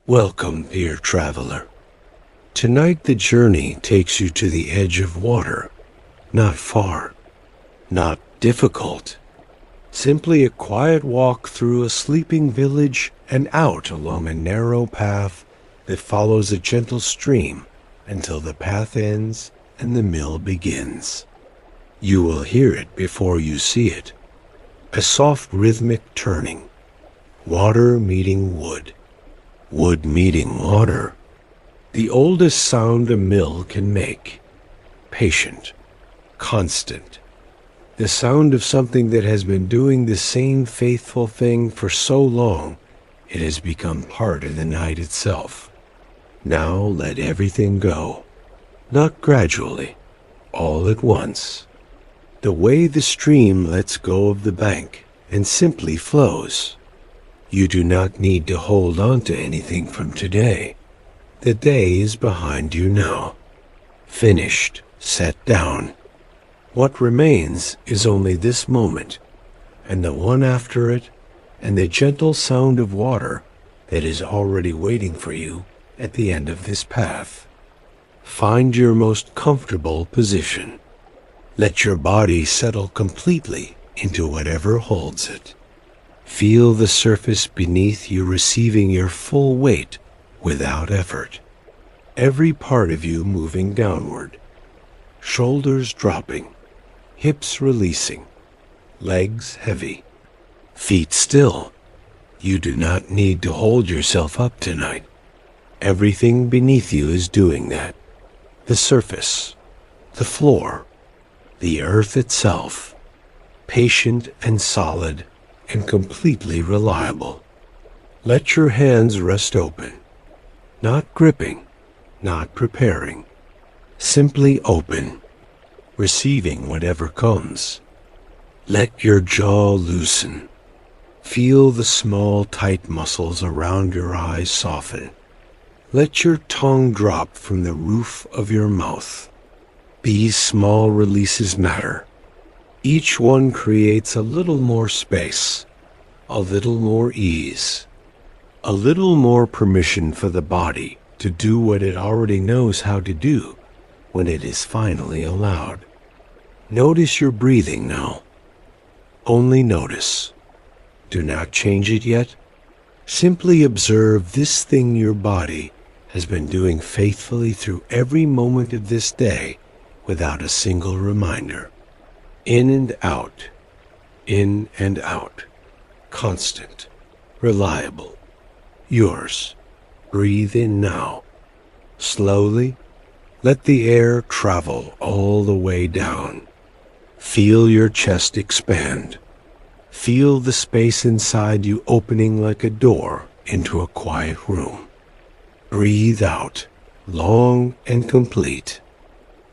Welcome, dear traveler. Tonight the journey takes you to the edge of water. Not far, not difficult. Simply a quiet walk through a sleeping village and out along a narrow path that follows a gentle stream until the path ends and the mill begins. You will hear it before you see it. A soft rhythmic turning. Water meeting wood. Wood meeting water. The oldest sound a mill can make. Patient. Constant. The sound of something that has been doing the same faithful thing for so long, it has become part of the night itself. Now let everything go. Not gradually, all at once. The way the stream lets go of the bank and simply flows. You do not need to hold on to anything from today. The day is behind you now. Finished, set down. What remains is only this moment, and the one after it, and the gentle sound of water that is already waiting for you at the end of this path. Find your most comfortable position. Let your body settle completely into whatever holds it. Feel the surface beneath you receiving your full weight without effort. Every part of you moving downward. Shoulders dropping, hips releasing, legs heavy, feet still. You do not need to hold yourself up tonight. Everything beneath you is doing that. The surface, the floor, the earth itself, patient and solid and completely reliable. Let your hands rest open, not gripping, not preparing, simply open, receiving whatever comes. Let your jaw loosen. Feel the small, tight muscles around your eyes soften. Let your tongue drop from the roof of your mouth. These small releases matter. Each one creates a little more space, a little more ease, a little more permission for the body to do what it already knows how to do when it is finally allowed. Notice your breathing now. Only notice. Do not change it yet. Simply observe this thing your body has been doing faithfully through every moment of this day without a single reminder. In and out, in and out, constant, reliable, yours. Breathe in now. Slowly, let the air travel all the way down. Feel your chest expand. Feel the space inside you opening like a door into a quiet room. Breathe out, long and complete.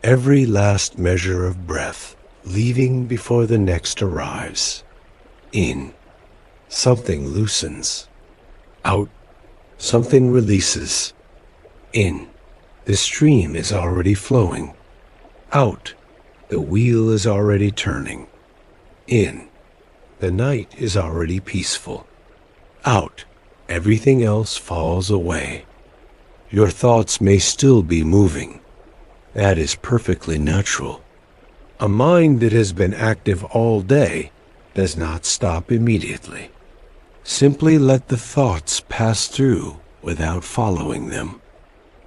Every last measure of breath leaving before the next arrives. In, something loosens. Out, something releases. In, the stream is already flowing. Out, the wheel is already turning. In, the night is already peaceful. Out, everything else falls away. Your thoughts may still be moving. That is perfectly natural. A mind that has been active all day does not stop immediately. Simply let the thoughts pass through without following them.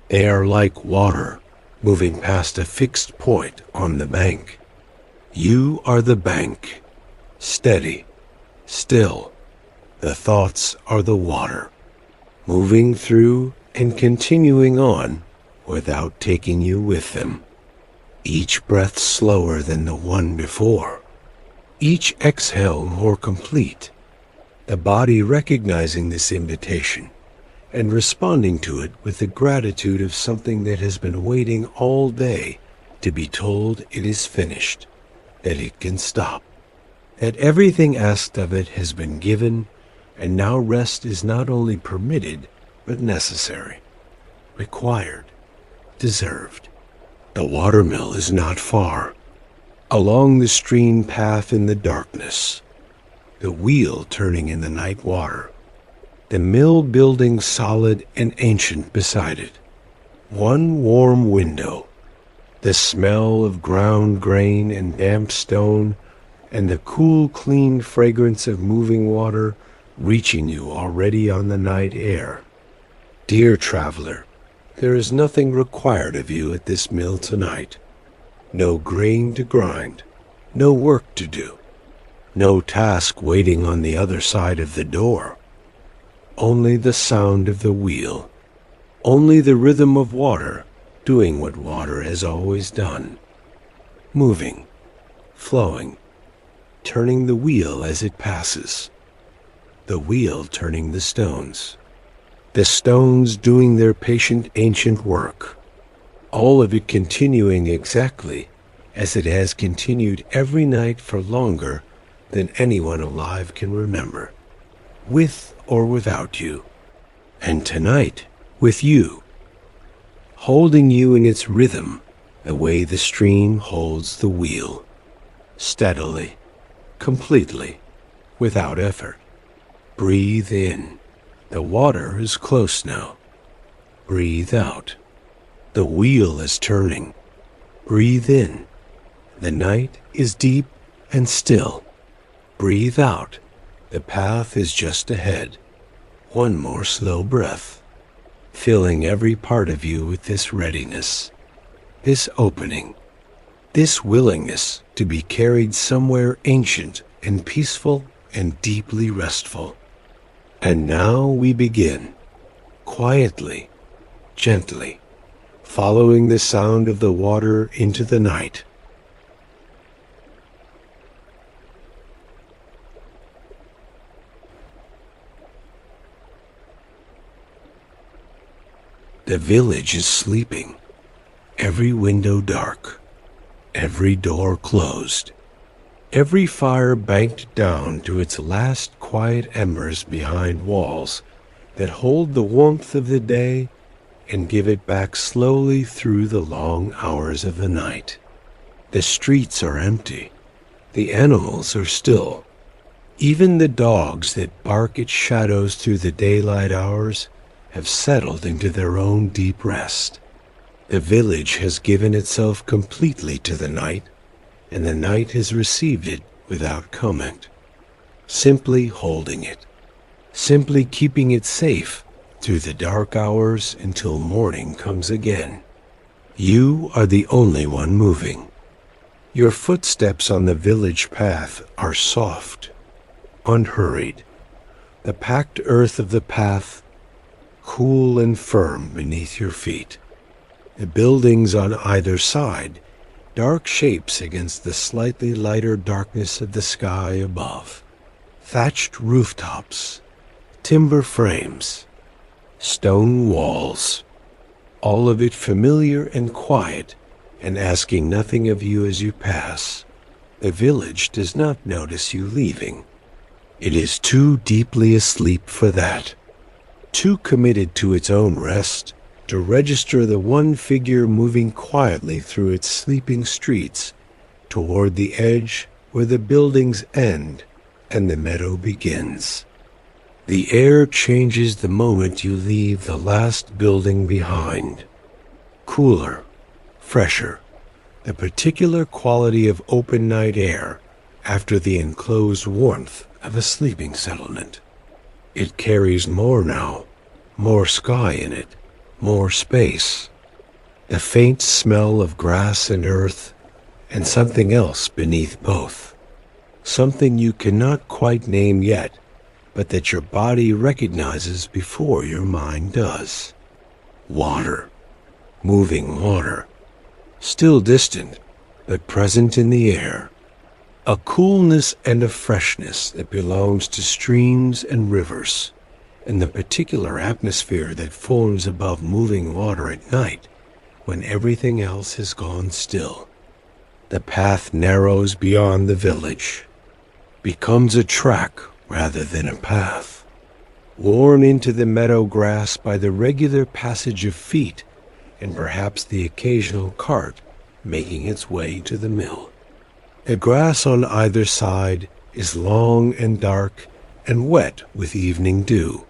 They are like water moving past a fixed point on the bank. You are the bank, steady, still. The thoughts are the water, moving through and continuing on without taking you with them. Each breath slower than the one before. Each exhale more complete. The body recognizing this invitation and responding to it with the gratitude of something that has been waiting all day to be told it is finished, that it can stop, that everything asked of it has been given, and now rest is not only permitted, but necessary, required, deserved. The watermill is not far. Along the stream path in the darkness, the wheel turning in the night water, the mill building solid and ancient beside it. One warm window, the smell of ground grain and damp stone, and the cool, clean fragrance of moving water reaching you already on the night air. Dear traveler, there is nothing required of you at this mill tonight. No grain to grind, no work to do, no task waiting on the other side of the door. Only the sound of the wheel, only the rhythm of water doing what water has always done. Moving, flowing, turning the wheel as it passes. The wheel turning the stones. The stones doing their patient ancient work. All of it continuing exactly as it has continued every night for longer than anyone alive can remember. With or without you. And tonight, with you. Holding you in its rhythm, the way the stream holds the wheel. Steadily, completely, without effort. Breathe in. The water is close now. Breathe out. The wheel is turning. Breathe in. The night is deep and still. Breathe out. The path is just ahead. One more slow breath, filling every part of you with this readiness, this opening, this willingness to be carried somewhere ancient and peaceful and deeply restful. And now we begin, quietly, gently, following the sound of the water into the night. The village is sleeping, every window dark, every door closed, every fire banked down to its last quiet embers behind walls that hold the warmth of the day and give it back slowly through the long hours of the night. The streets are empty, the animals are still. Even the dogs that bark at shadows through the daylight hours have settled into their own deep rest. The village has given itself completely to the night, and the night has received it without comment, simply holding it, simply keeping it safe through the dark hours until morning comes again. You are the only one moving. Your footsteps on the village path are soft, unhurried. The packed earth of the path cool and firm beneath your feet. The buildings on either side, dark shapes against the slightly lighter darkness of the sky above. Thatched rooftops, timber frames, stone walls, all of it familiar and quiet and asking nothing of you as you pass. The village does not notice you leaving. It is too deeply asleep for that. Too committed to its own rest to register the one figure moving quietly through its sleeping streets toward the edge where the buildings end and the meadow begins. The air changes the moment you leave the last building behind. Cooler, fresher, the particular quality of open night air after the enclosed warmth of a sleeping settlement. It carries more now, more sky in it, more space. The faint smell of grass and earth, and something else beneath both. Something you cannot quite name yet, but that your body recognizes before your mind does. Water, moving water, still distant, but present in the air. A coolness and a freshness that belongs to streams and rivers, and the particular atmosphere that forms above moving water at night when everything else has gone still. The path narrows beyond the village, becomes a track rather than a path, worn into the meadow grass by the regular passage of feet and perhaps the occasional cart making its way to the mill. The grass on either side is long and dark and wet with evening dew.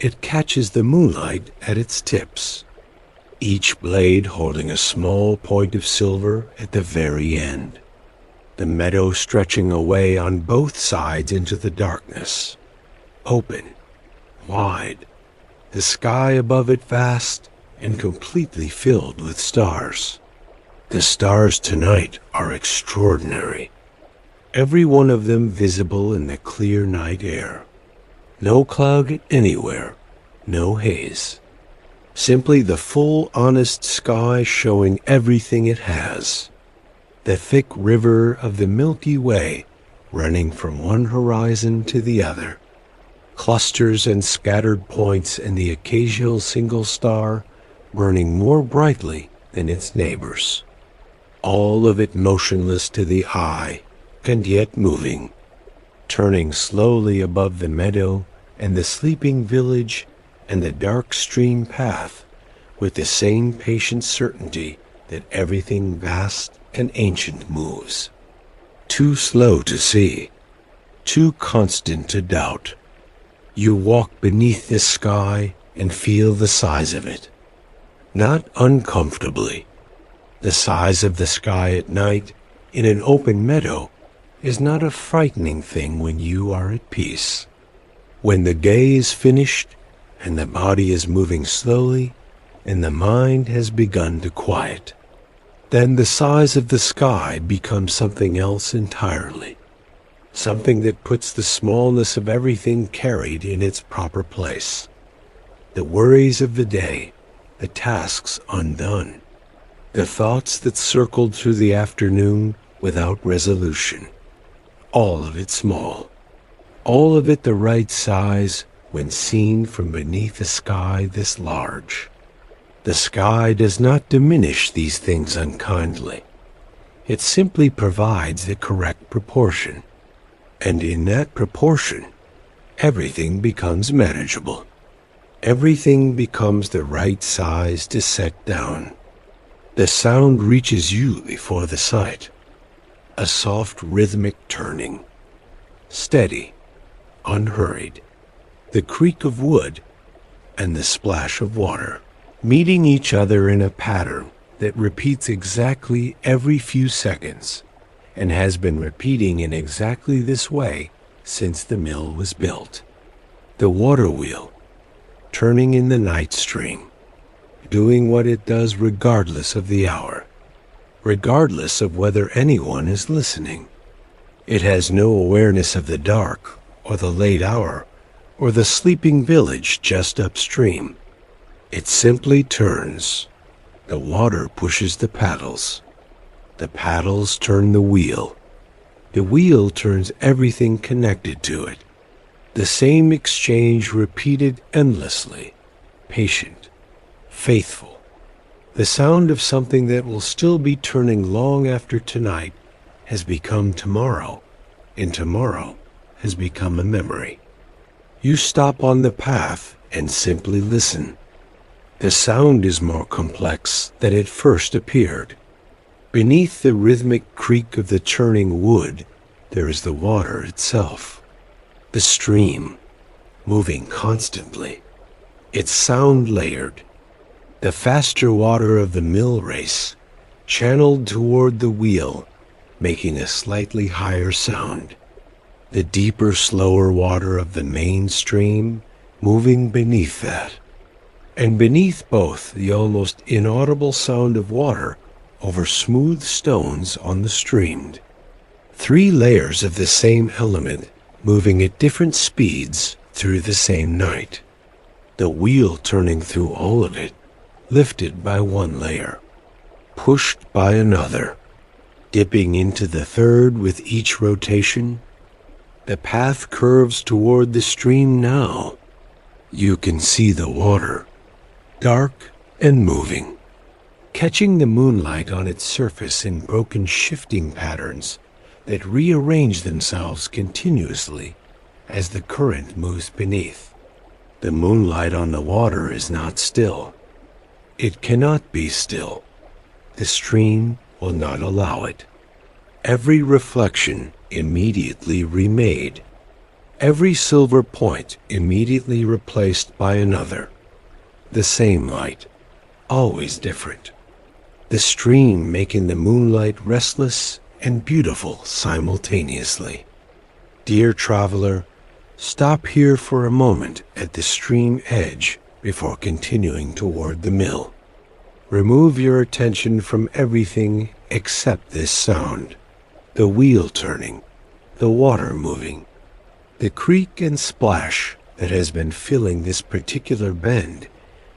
it catches the moonlight at its tips, each blade holding a small point of silver at the very end. The meadow stretching away on both sides into the darkness, open, wide, the sky above it vast and completely filled with stars. The stars tonight are extraordinary, every one of them visible in the clear night air. No cloud anywhere, no haze. Simply the full, honest sky showing everything it has. The thick river of the Milky Way running from one horizon to the other. Clusters and scattered points and the occasional single star burning more brightly than its neighbors. All of it motionless to the eye, and yet moving, turning slowly above the meadow and the sleeping village and the dark stream path with the same patient certainty that everything vast and ancient moves. Too slow to see, too constant to doubt. You walk beneath this sky and feel the size of it. Not uncomfortably. The size of the sky at night in an open meadow is not a frightening thing when you are at peace. When the day is finished and the body is moving slowly and the mind has begun to quiet, then the size of the sky becomes something else entirely, something that puts the smallness of everything carried in its proper place. The worries of the day, the tasks undone, the thoughts that circled through the afternoon without resolution, all of it small, all of it the right size when seen from beneath a sky this large. The sky does not diminish these things unkindly. It simply provides the correct proportion, and in that proportion, everything becomes manageable. Everything becomes the right size to set down. The sound reaches you before the sight, a soft rhythmic turning, steady, unhurried, the creak of wood and the splash of water, meeting each other in a pattern that repeats exactly every few seconds and has been repeating in exactly this way since the mill was built. The waterwheel, turning in the night stream, doing what it does regardless of the hour, regardless of whether anyone is listening. It has no awareness of the dark or the late hour or the sleeping village just upstream. It simply turns. The water pushes the paddles. The paddles turn the wheel. The wheel turns everything connected to it. The same exchange repeated endlessly, patient, faithful. The sound of something that will still be turning long after tonight has become tomorrow, and tomorrow has become a memory. You stop on the path and simply listen. The sound is more complex than it first appeared. Beneath the rhythmic creak of the churning wood, there is the water itself, the stream, moving constantly, its sound layered. The faster water of the mill race, channeled toward the wheel, making a slightly higher sound. The deeper, slower water of the main stream, moving beneath that. And beneath both, the almost inaudible sound of water over smooth stones on the stream. 3 layers of the same element moving at different speeds through the same night. The wheel turning through all of it, lifted by one layer, pushed by another, dipping into the third with each rotation. The path curves toward the stream now. You can see the water, dark and moving, catching the moonlight on its surface in broken shifting patterns that rearrange themselves continuously as the current moves beneath. The moonlight on the water is not still. It cannot be still. The stream will not allow it. Every reflection immediately remade. every silver point immediately replaced by another. The same light, always different. The stream making the moonlight restless and beautiful simultaneously. Dear traveler, stop here for a moment at the stream edge before continuing toward the mill. Remove your attention from everything except this sound, the wheel turning, the water moving, the creak and splash that has been filling this particular bend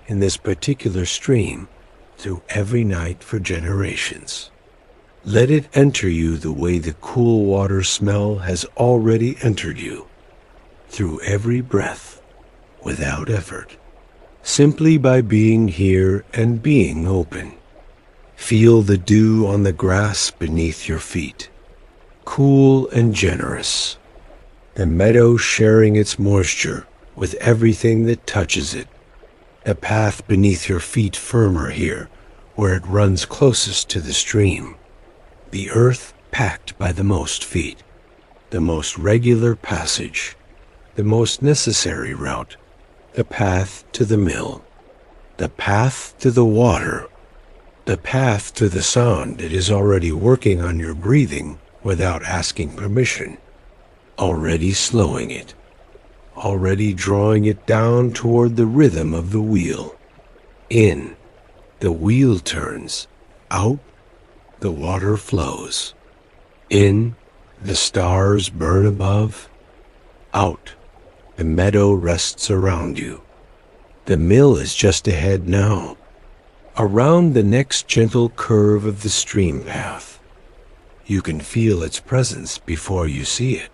in this particular stream through every night for generations. Let it enter you the way the cool water smell has already entered you, through every breath, without effort, simply by being here and being open. Feel the dew on the grass beneath your feet, cool and generous. The meadow sharing its moisture with everything that touches it. The path beneath your feet firmer here, where it runs closest to the stream. The earth packed by the most feet, the most regular passage, the most necessary route, the path to the mill, the path to the water, the path to the sound that is already working on your breathing without asking permission, already slowing it, already drawing it down toward the rhythm of the wheel. In, the wheel turns. Out, the water flows. In, the stars burn above. Out, the meadow rests around you. The mill is just ahead now, around the next gentle curve of the stream path. You can feel its presence before you see it.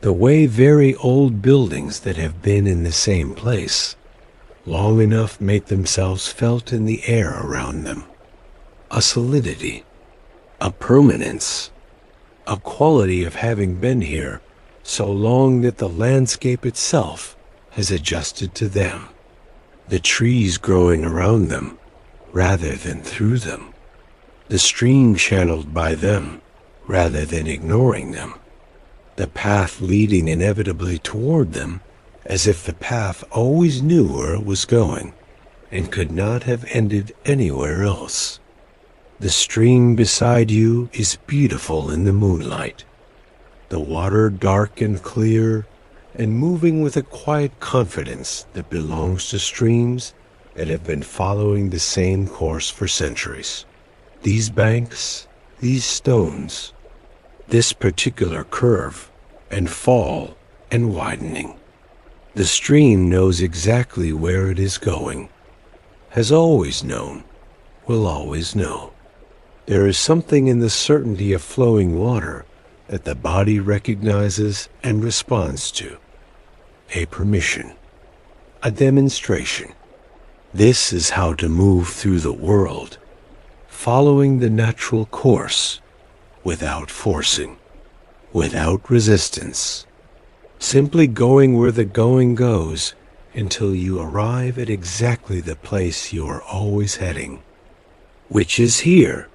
The way very old buildings that have been in the same place long enough make themselves felt in the air around them. A solidity, a permanence, a quality of having been here so long that the landscape itself has adjusted to them. The trees growing around them rather than through them. The stream channeled by them rather than ignoring them. The path leading inevitably toward them, as if the path always knew where it was going and could not have ended anywhere else. The stream beside you is beautiful in the moonlight, the water dark and clear and moving with a quiet confidence that belongs to streams that have been following the same course for centuries. These banks, these stones, this particular curve and fall and widening. The stream knows exactly where it is going, has always known, will always know. There is something in the certainty of flowing water that the body recognizes and responds to. A permission, a demonstration. This is how to move through the world, following the natural course, without forcing, without resistance, simply going where the going goes until you arrive at exactly the place you are always heading, which is here.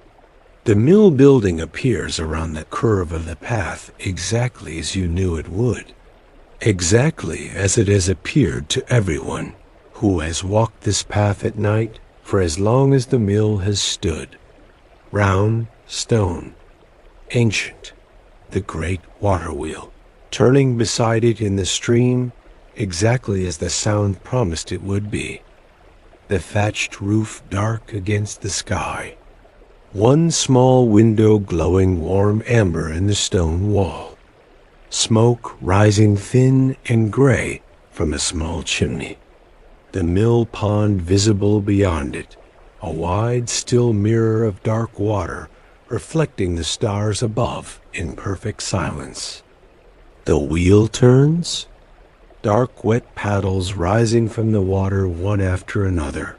The mill building appears around the curve of the path exactly as you knew it would, exactly as it has appeared to everyone who has walked this path at night for as long as the mill has stood. Round, stone, ancient, the great waterwheel, turning beside it in the stream exactly as the sound promised it would be. The thatched roof dark against the sky. One small window glowing warm amber in the stone wall. Smoke rising thin and gray from a small chimney. The mill pond visible beyond it, a wide still mirror of dark water reflecting the stars above in perfect silence. The wheel turns, dark wet paddles rising from the water one after another,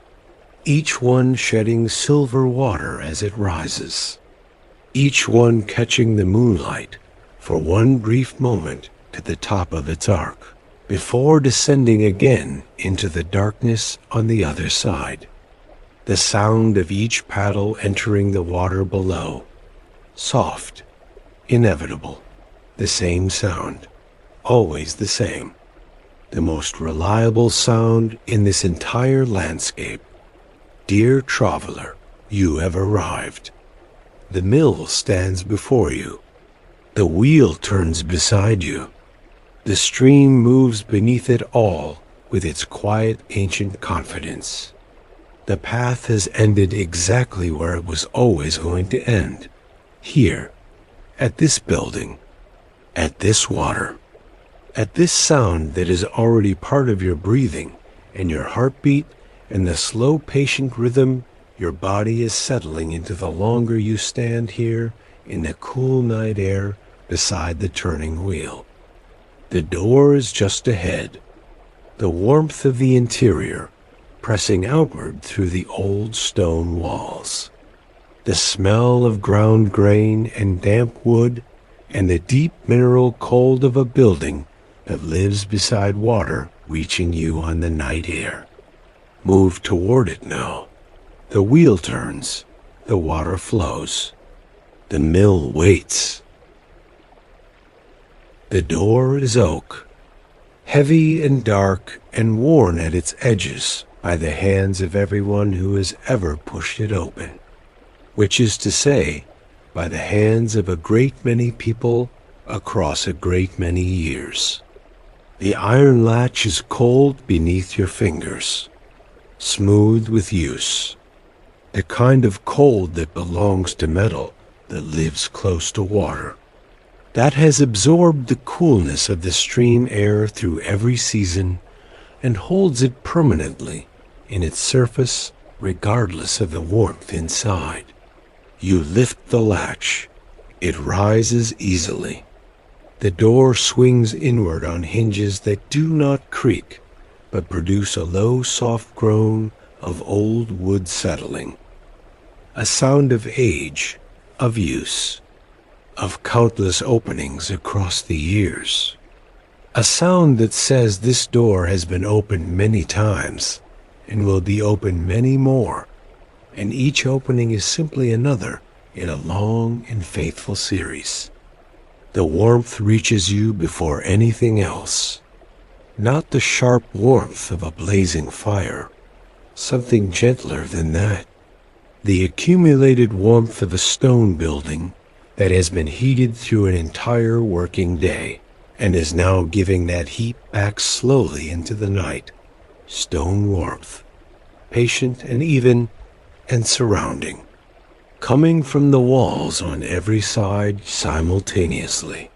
each one shedding silver water as it rises, each one catching the moonlight for one brief moment to the top of its arc, before descending again into the darkness on the other side. The sound of each paddle entering the water below, soft, inevitable, the same sound, always the same. The most reliable sound in this entire landscape. Dear traveler, you have arrived. The mill stands before you. The wheel turns beside you. The stream moves beneath it all with its quiet ancient confidence. The path has ended exactly where it was always going to end. Here, at this building, at this water, at this sound that is already part of your breathing and your heartbeat and the slow patient rhythm your body is settling into the longer you stand here in the cool night air beside the turning wheel. The door is just ahead. The warmth of the interior pressing outward through the old stone walls. The smell of ground grain and damp wood and the deep mineral cold of a building that lives beside water reaching you on the night air. Move toward it now. The wheel turns. The water flows. The mill waits. The door is oak, heavy and dark and worn at its edges by the hands of everyone who has ever pushed it open, which is to say, by the hands of a great many people across a great many years. The iron latch is cold beneath your fingers, smooth with use, the kind of cold that belongs to metal that lives close to water, that has absorbed the coolness of the stream air through every season and holds it permanently in its surface regardless of the warmth inside. You lift the latch. It rises easily. The door swings inward on hinges that do not creak, but produce a low, soft groan of old wood settling. A sound of age, of use, of countless openings across the years. A sound that says this door has been opened many times and will be opened many more, and each opening is simply another in a long and faithful series. The warmth reaches you before anything else. Not the sharp warmth of a blazing fire, something gentler than that. The accumulated warmth of a stone building that has been heated through an entire working day and is now giving that heat back slowly into the night. Stone warmth, patient and even and surrounding, coming from the walls on every side simultaneously,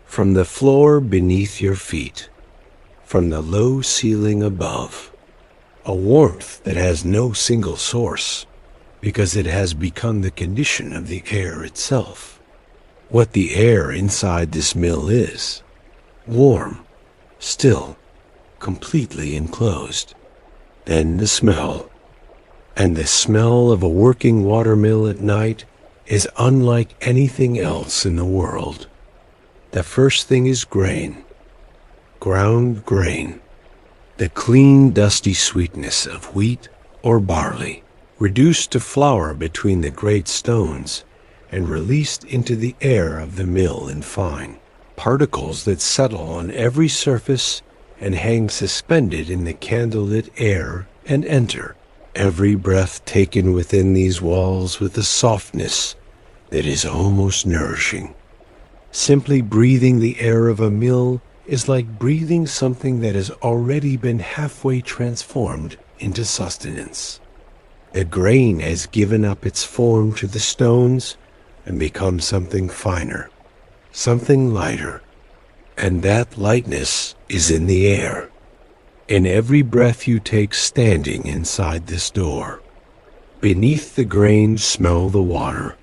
from the floor beneath your feet, from the low ceiling above. A warmth that has no single source, because it has become the condition of the air itself. What the air inside this mill is. Warm, still, completely enclosed. Then the smell. And the smell of a working watermill at night is unlike anything else in the world. The first thing is grain. Ground grain. The clean, dusty sweetness of wheat or barley, reduced to flour between the great stones and released into the air of the mill in fine particles that settle on every surface and hang suspended in the candlelit air and enter every breath taken within these walls with a softness that is almost nourishing. Simply breathing the air of a mill is like breathing something that has already been halfway transformed into sustenance. The grain has given up its form to the stones and become something finer, something lighter, and that lightness is in the air, in every breath you take standing inside this door. Beneath the grain smell the water,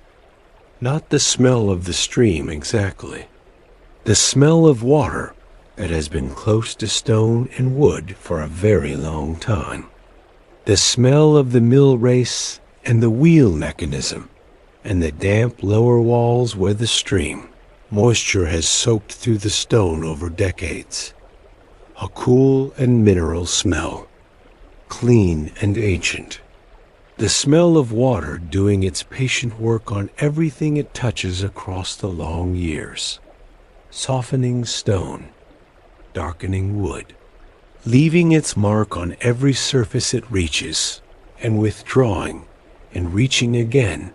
not the smell of the stream exactly, the smell of water that has been close to stone and wood for a very long time. The smell of the mill race and the wheel mechanism and the damp lower walls where the stream, moisture has soaked through the stone over decades. A cool and mineral smell, clean and ancient. The smell of water doing its patient work on everything it touches across the long years. Softening stone, darkening wood, leaving its mark on every surface it reaches, and withdrawing and reaching again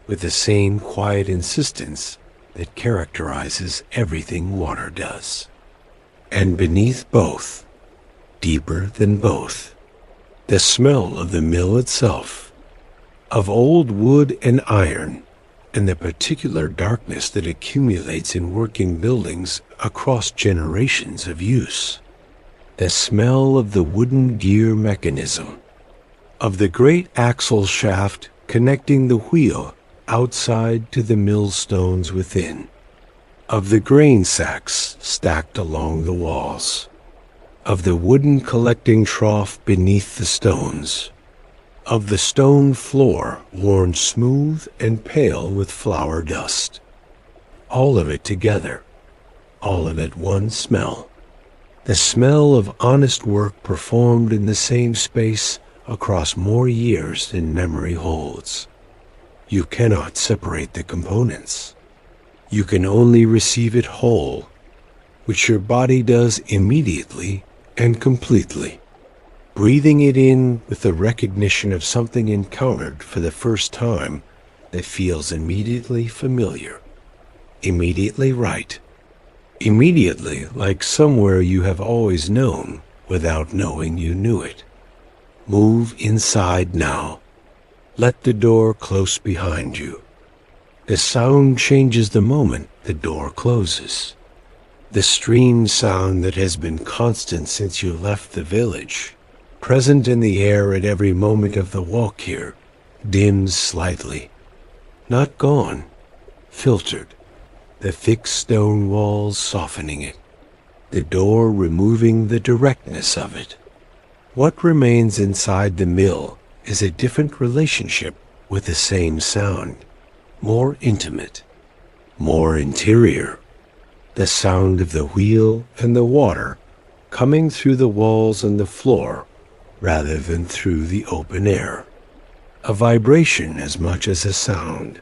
with the same quiet insistence that characterizes everything water does. And beneath both, deeper than both, the smell of the mill itself, of old wood and iron, and the particular darkness that accumulates in working buildings across generations of use. The smell of the wooden gear mechanism, of the great axle shaft connecting the wheel outside to the millstones within, of the grain sacks stacked along the walls, of the wooden collecting trough beneath the stones, of the stone floor worn smooth and pale with flour dust. All of it together, all of it one smell. The smell of honest work performed in the same space across more years than memory holds. You cannot separate the components. You can only receive it whole, which your body does immediately and completely, breathing it in with the recognition of something encountered for the first time that feels immediately familiar, immediately right, immediately like somewhere you have always known without knowing you knew it. Move inside now. Let the door close behind you. The sound changes the moment the door closes. The stream sound that has been constant since you left the village, present in the air at every moment of the walk here, dims slightly. Not gone, filtered, the thick stone walls softening it, the door removing the directness of it. What remains inside the mill is a different relationship with the same sound, more intimate, more interior. The sound of the wheel and the water coming through the walls and the floor rather than through the open air. A vibration as much as a sound.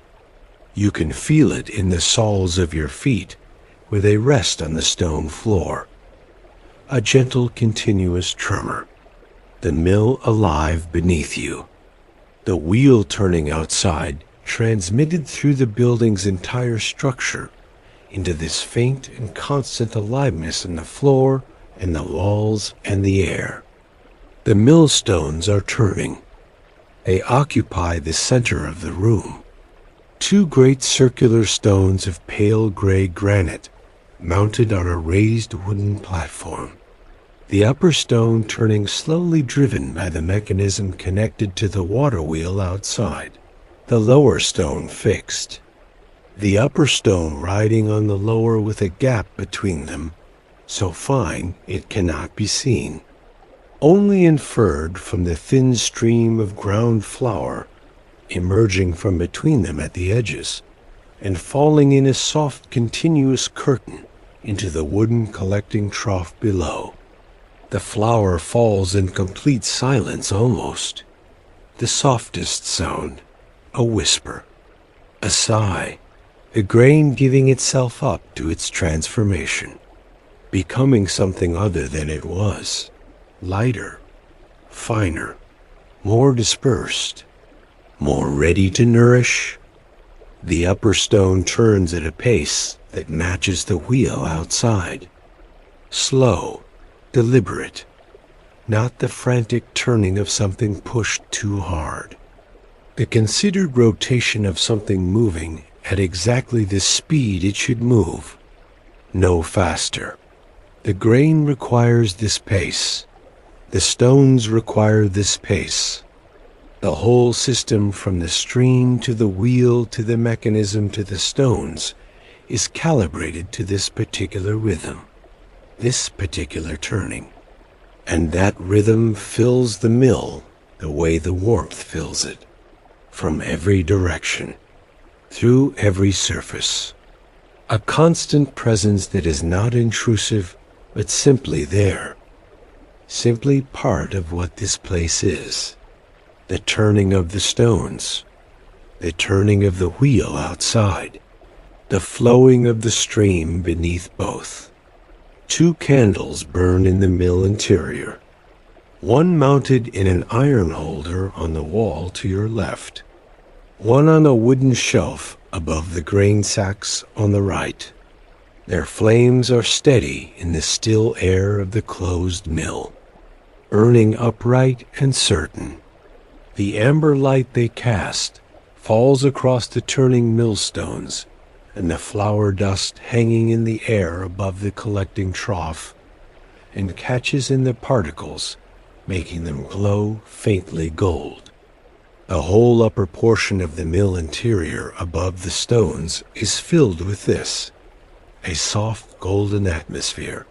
You can feel it in the soles of your feet where they rest on the stone floor. A gentle, continuous tremor. The mill alive beneath you. The wheel turning outside transmitted through the building's entire structure into this faint and constant aliveness in the floor and the walls and the air. The millstones are turning. They occupy the center of the room. Two great circular stones of pale gray granite mounted on a raised wooden platform. The upper stone turning slowly, driven by the mechanism connected to the waterwheel outside. The lower stone fixed. The upper stone riding on the lower with a gap between them, so fine it cannot be seen, only inferred from the thin stream of ground flour emerging from between them at the edges, and falling in a soft continuous curtain into the wooden collecting trough below. The flour falls in complete silence almost. The softest sound, a whisper, a sigh, the grain giving itself up to its transformation, becoming something other than it was, lighter, finer, more dispersed, more ready to nourish. The upper stone turns at a pace that matches the wheel outside. Slow, deliberate, not the frantic turning of something pushed too hard. The considered rotation of something moving at exactly the speed it should move, no faster. The grain requires this pace. The stones require this pace. The whole system from the stream to the wheel to the mechanism to the stones is calibrated to this particular rhythm, this particular turning. And that rhythm fills the mill the way the warmth fills it, from every direction, through every surface. A constant presence that is not intrusive, but simply there, simply part of what this place is. The turning of the stones, the turning of the wheel outside, the flowing of the stream beneath both. Two candles burn in the mill interior, one mounted in an iron holder on the wall to your left, one on a wooden shelf above the grain sacks on the right. Their flames are steady in the still air of the closed mill, burning upright and certain. The amber light they cast falls across the turning millstones and the flour dust hanging in the air above the collecting trough, and catches in the particles, making them glow faintly gold. The whole upper portion of the mill interior above the stones is filled with this, a soft golden atmosphere.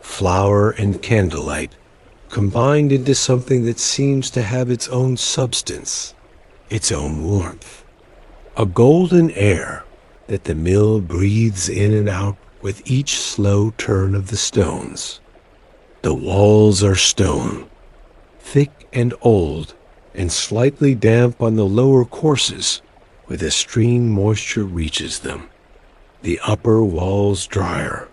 Flour and candlelight combined into something that seems to have its own substance, its own warmth. A golden air that the mill breathes in and out with each slow turn of the stones. The walls are stone, thick and old, and slightly damp on the lower courses, where the stream moisture reaches them. The upper walls drier,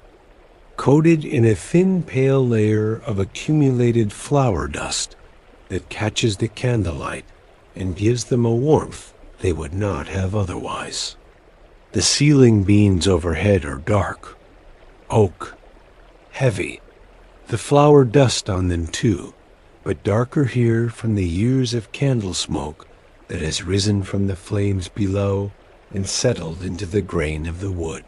coated in a thin pale layer of accumulated flour dust that catches the candlelight and gives them a warmth they would not have otherwise. The ceiling beams overhead are dark, oak, heavy, the flour dust on them too, but darker here from the years of candle smoke that has risen from the flames below and settled into the grain of the wood.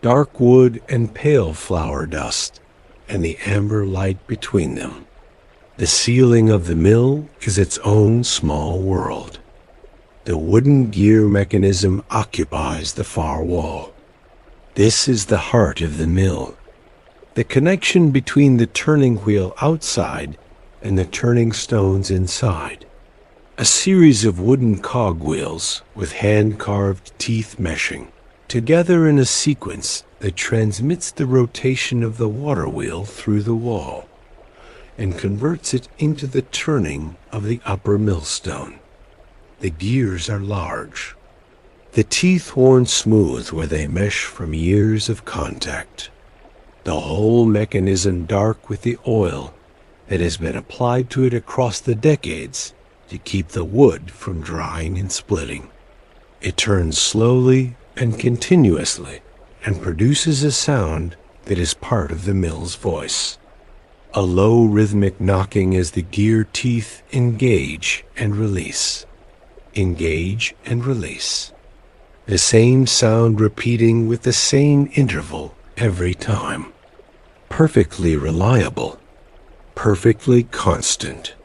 Dark wood and pale flour dust, and the amber light between them. The ceiling of the mill is its own small world. The wooden gear mechanism occupies the far wall. This is the heart of the mill, the connection between the turning wheel outside and the turning stones inside. A series of wooden cogwheels with hand-carved teeth meshing, together in a sequence that transmits the rotation of the waterwheel through the wall and converts it into the turning of the upper millstone. The gears are large, the teeth worn smooth where they mesh from years of contact. The whole mechanism dark with the oil that has been applied to it across the decades to keep the wood from drying and splitting. It turns slowly and continuously and produces a sound that is part of the mill's voice. A low rhythmic knocking as the gear teeth engage and release. Engage and release. The same sound repeating with the same interval every time. Perfectly reliable. Perfectly constant.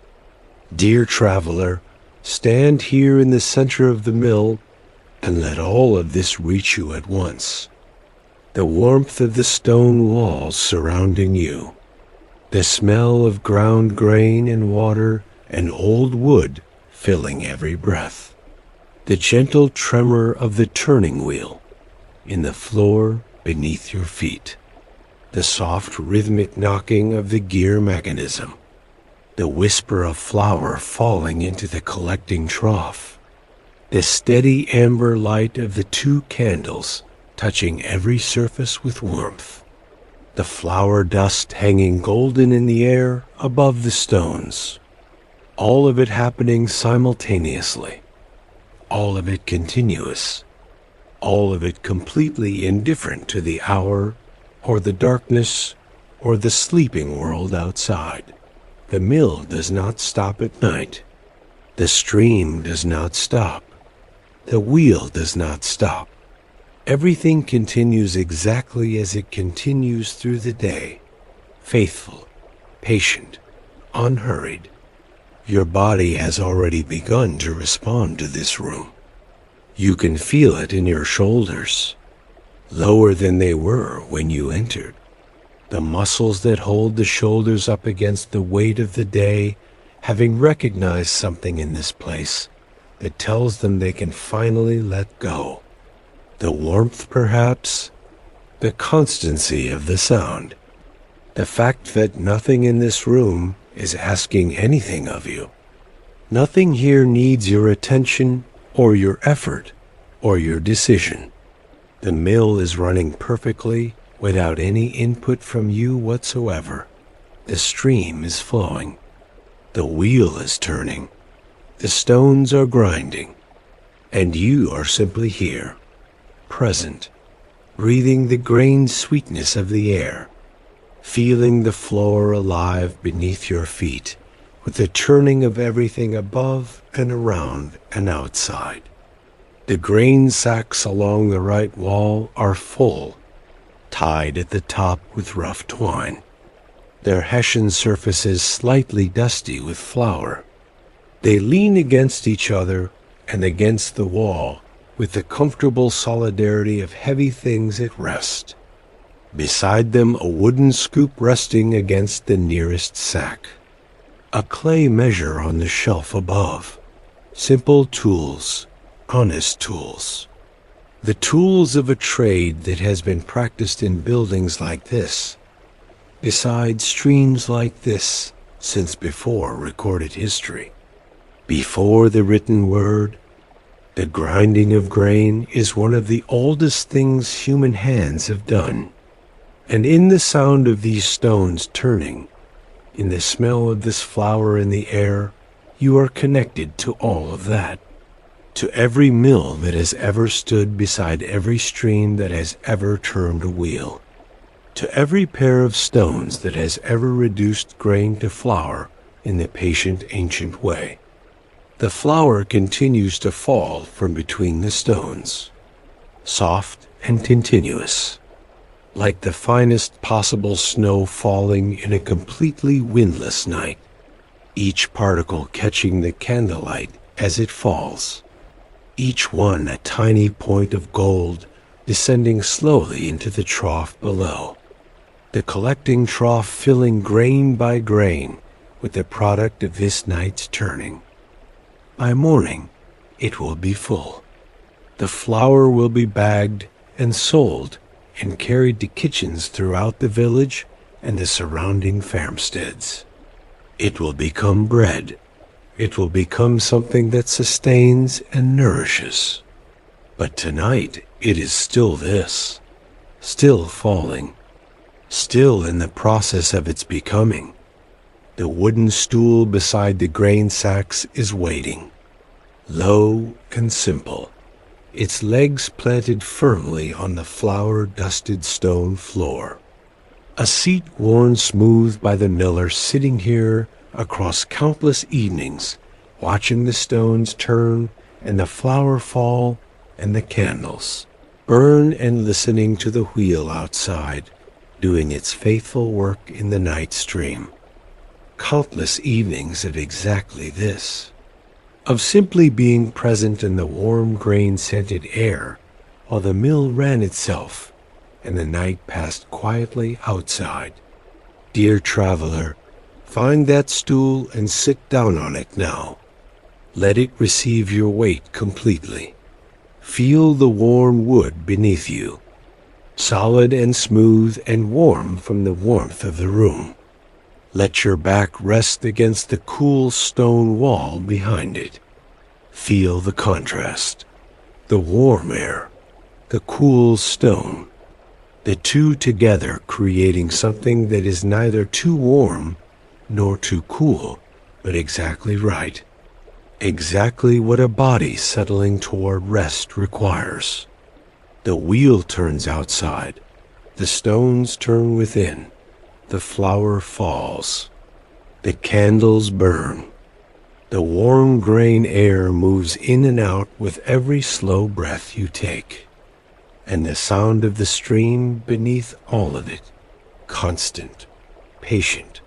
Dear traveler, stand here in the center of the mill and let all of this reach you at once. The warmth of the stone walls surrounding you. The smell of ground grain and water and old wood filling every breath. The gentle tremor of the turning wheel in the floor beneath your feet. The soft rhythmic knocking of the gear mechanism. The whisper of flour falling into the collecting trough. The steady amber light of the two candles touching every surface with warmth. The flour dust hanging golden in the air above the stones. All of it happening simultaneously. All of it continuous. All of it completely indifferent to the hour or the darkness or the sleeping world outside. The mill does not stop at night. The stream does not stop. The wheel does not stop. Everything continues exactly as it continues through the day, faithful, patient, unhurried. Your body has already begun to respond to this room. You can feel it in your shoulders, lower than they were when you entered. The muscles that hold the shoulders up against the weight of the day, having recognized something in this place that tells them they can finally let go. The warmth, perhaps, the constancy of the sound, the fact that nothing in this room is asking anything of you. Nothing here needs your attention or your effort or your decision. The mill is running perfectly without any input from you whatsoever. The stream is flowing. The wheel is turning. The stones are grinding. And you are simply here, present, breathing the grain sweetness of the air, feeling the floor alive beneath your feet with the turning of everything above and around and outside. The grain sacks along the right wall are full, tied at the top with rough twine, their hessian surfaces slightly dusty with flour. They lean against each other and against the wall with the comfortable solidarity of heavy things at rest. Beside them a wooden scoop resting against the nearest sack. A clay measure on the shelf above. Simple tools, honest tools. The tools of a trade that has been practiced in buildings like this, beside streams like this, since before recorded history. Before the written word, the grinding of grain is one of the oldest things human hands have done. And in the sound of these stones turning, in the smell of this flour in the air, you are connected to all of that. To every mill that has ever stood beside every stream that has ever turned a wheel. To every pair of stones that has ever reduced grain to flour in the patient ancient way. The flour continues to fall from between the stones, soft and continuous, like the finest possible snow falling in a completely windless night, each particle catching the candlelight as it falls, each one a tiny point of gold descending slowly into the trough below, the collecting trough filling grain by grain with the product of this night's turning. By morning, it will be full. The flour will be bagged and sold and carried to kitchens throughout the village and the surrounding farmsteads. It will become bread. It will become something that sustains and nourishes. But tonight, it is still this, still falling, still in the process of its becoming. The wooden stool beside the grain sacks is waiting, low and simple, its legs planted firmly on the flour-dusted stone floor. A seat worn smooth by the miller sitting here across countless evenings, watching the stones turn and the flour fall and the candles burn, and listening to the wheel outside doing its faithful work in the night stream. Countless evenings of exactly this, of simply being present in the warm grain-scented air while the mill ran itself and the night passed quietly outside. Dear traveler, find that stool and sit down on it now. Let it receive your weight completely. Feel the warm wood beneath you, solid and smooth and warm from the warmth of the room. Let your back rest against the cool stone wall behind it. Feel the contrast, the warm air, the cool stone, the two together creating something that is neither too warm nor too cool, but exactly right. Exactly what a body settling toward rest requires. The wheel turns outside, the stones turn within, the flour falls, the candles burn, the warm grain air moves in and out with every slow breath you take, and the sound of the stream beneath all of it, constant, patient,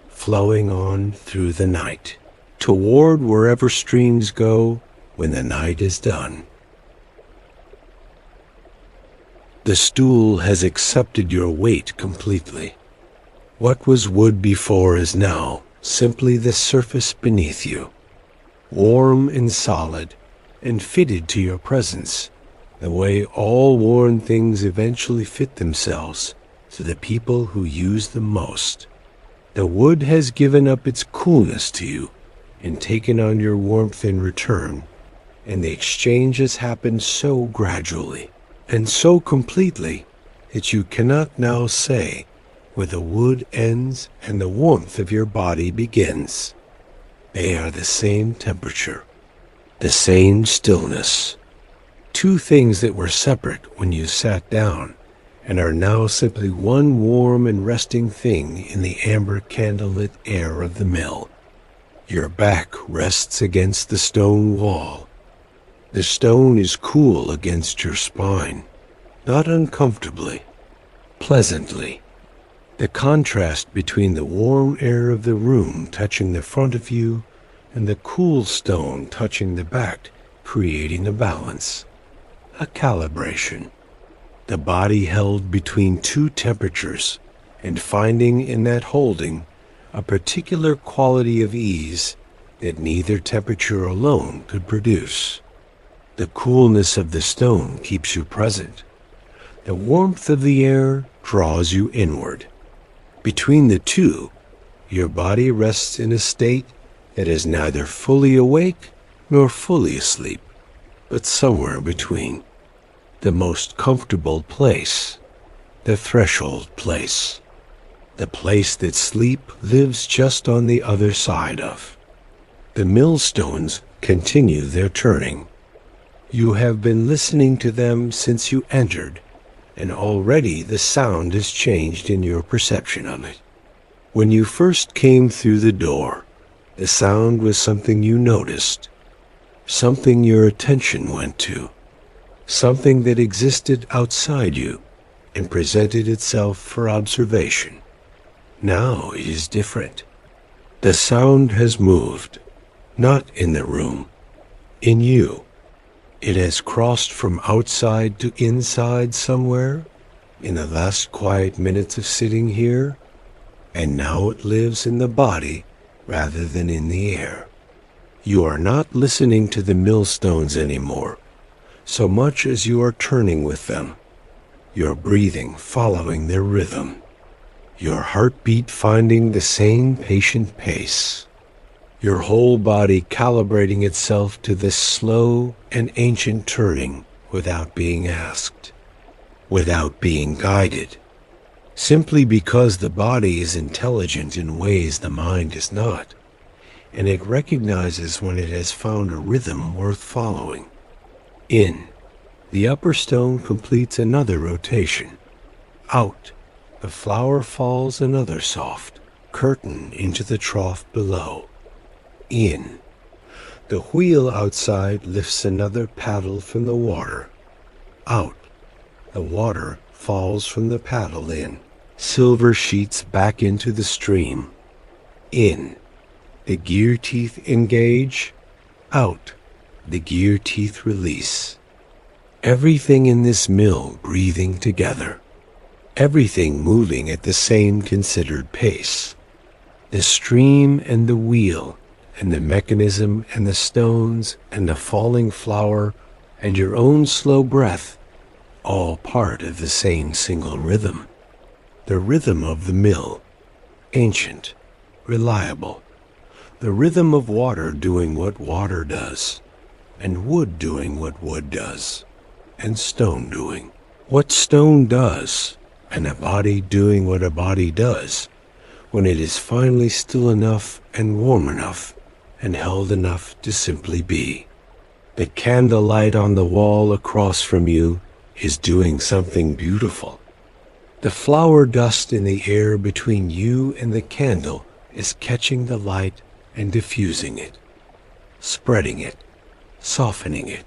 flowing on through the night, toward wherever streams go when the night is done. The stool has accepted your weight completely. What was wood before is now simply the surface beneath you, warm and solid and fitted to your presence, the way all worn things eventually fit themselves to the people who use them most. The wood has given up its coolness to you and taken on your warmth in return, and the exchange has happened so gradually and so completely that you cannot now say where the wood ends and the warmth of your body begins. They are the same temperature, the same stillness. Two things that were separate when you sat down and are now simply one warm and resting thing in the amber candlelit air of the mill. Your back rests against the stone wall. The stone is cool against your spine, not uncomfortably, pleasantly. The contrast between the warm air of the room touching the front of you and the cool stone touching the back, creating a balance, a calibration. The body held between two temperatures and finding in that holding a particular quality of ease that neither temperature alone could produce. The coolness of the stone keeps you present. The warmth of the air draws you inward. Between the two, your body rests in a state that is neither fully awake nor fully asleep, but somewhere between. The most comfortable place, the threshold place, the place that sleep lives just on the other side of. The millstones continue their turning. You have been listening to them since you entered, and already the sound has changed in your perception of it. When you first came through the door, the sound was something you noticed, something your attention went to, something that existed outside you and presented itself for observation. Now it is different. The sound has moved, not in the room, in you. It has crossed from outside to inside somewhere in the last quiet minutes of sitting here, and now it lives in the body rather than in the air. You are not listening to the millstones anymore, so much as you are turning with them, your breathing following their rhythm, your heartbeat finding the same patient pace, your whole body calibrating itself to this slow and ancient turning without being asked, without being guided, simply because the body is intelligent in ways the mind is not, and it recognizes when it has found a rhythm worth following. In, the upper stone completes another rotation. Out, the flower falls another soft curtain into the trough below. In, the wheel outside lifts another paddle from the water. Out, the water falls from the paddle in. Silver sheets back into the stream. In, the gear teeth engage. Out, the gear teeth release. Everything in this mill breathing together. Everything moving at the same considered pace. The stream and the wheel, and the mechanism and the stones and the falling flower and your own slow breath, all part of the same single rhythm. The rhythm of the mill, ancient, reliable. The rhythm of water doing what water does, and wood doing what wood does, and stone doing what stone does, and a body doing what a body does, when it is finally still enough and warm enough and held enough to simply be. The candlelight on the wall across from you is doing something beautiful. The flower dust in the air between you and the candle is catching the light and diffusing it, spreading it, softening it.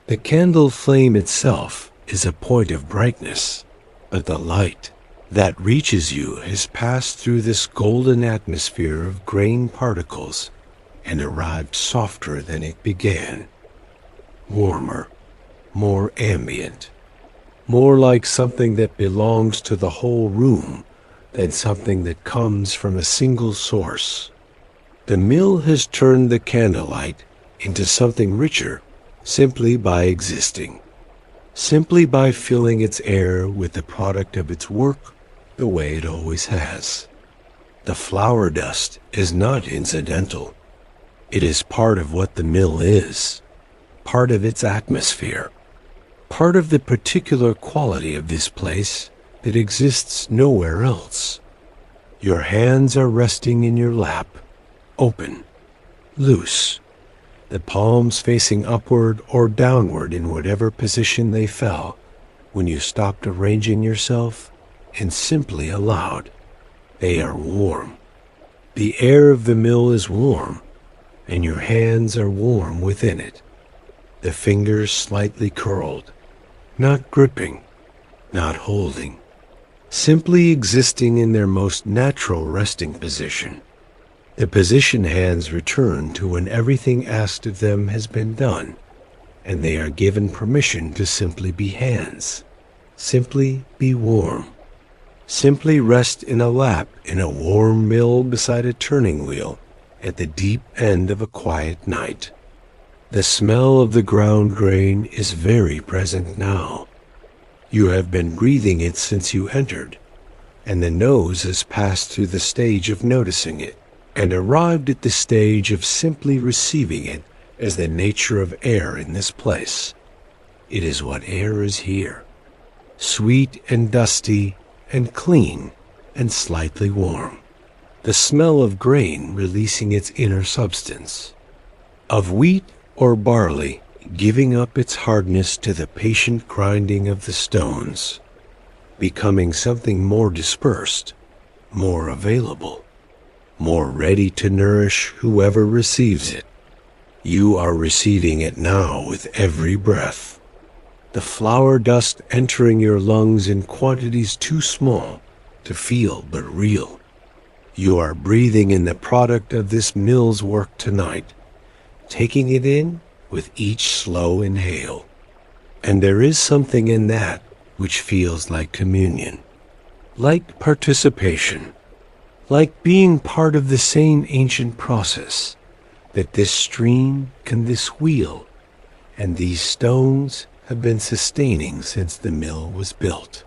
The candle flame itself is a point of brightness, but the light that reaches you has passed through this golden atmosphere of grain particles and arrived softer than it began, warmer, more ambient, more like something that belongs to the whole room than something that comes from a single source. The mill has turned the candlelight into something richer simply by existing, simply by filling its air with the product of its work the way it always has. The flower dust is not incidental. It is part of what the mill is, part of its atmosphere, part of the particular quality of this place that exists nowhere else. Your hands are resting in your lap, open, loose, the palms facing upward or downward in whatever position they fell when you stopped arranging yourself and simply allowed. They are warm. The air of the mill is warm, and your hands are warm within it. The fingers slightly curled, not gripping, not holding, simply existing in their most natural resting position. The position hands return to when everything asked of them has been done, and they are given permission to simply be hands, simply be warm, simply rest in a lap in a warm mill beside a turning wheel at the deep end of a quiet night. The smell of the ground grain is very present now. You have been breathing it since you entered, and the nose has passed through the stage of noticing it and arrived at the stage of simply receiving it as the nature of air in this place. It is what air is here, sweet and dusty and clean and slightly warm. The smell of grain releasing its inner substance, of wheat or barley giving up its hardness to the patient grinding of the stones, becoming something more dispersed, more available, more ready to nourish whoever receives it. You are receiving it now with every breath. The flour dust entering your lungs in quantities too small to feel but real. You are breathing in the product of this mill's work tonight, taking it in with each slow inhale. And there is something in that which feels like communion, like participation, like being part of the same ancient process that this stream and this wheel and these stones have been sustaining since the mill was built.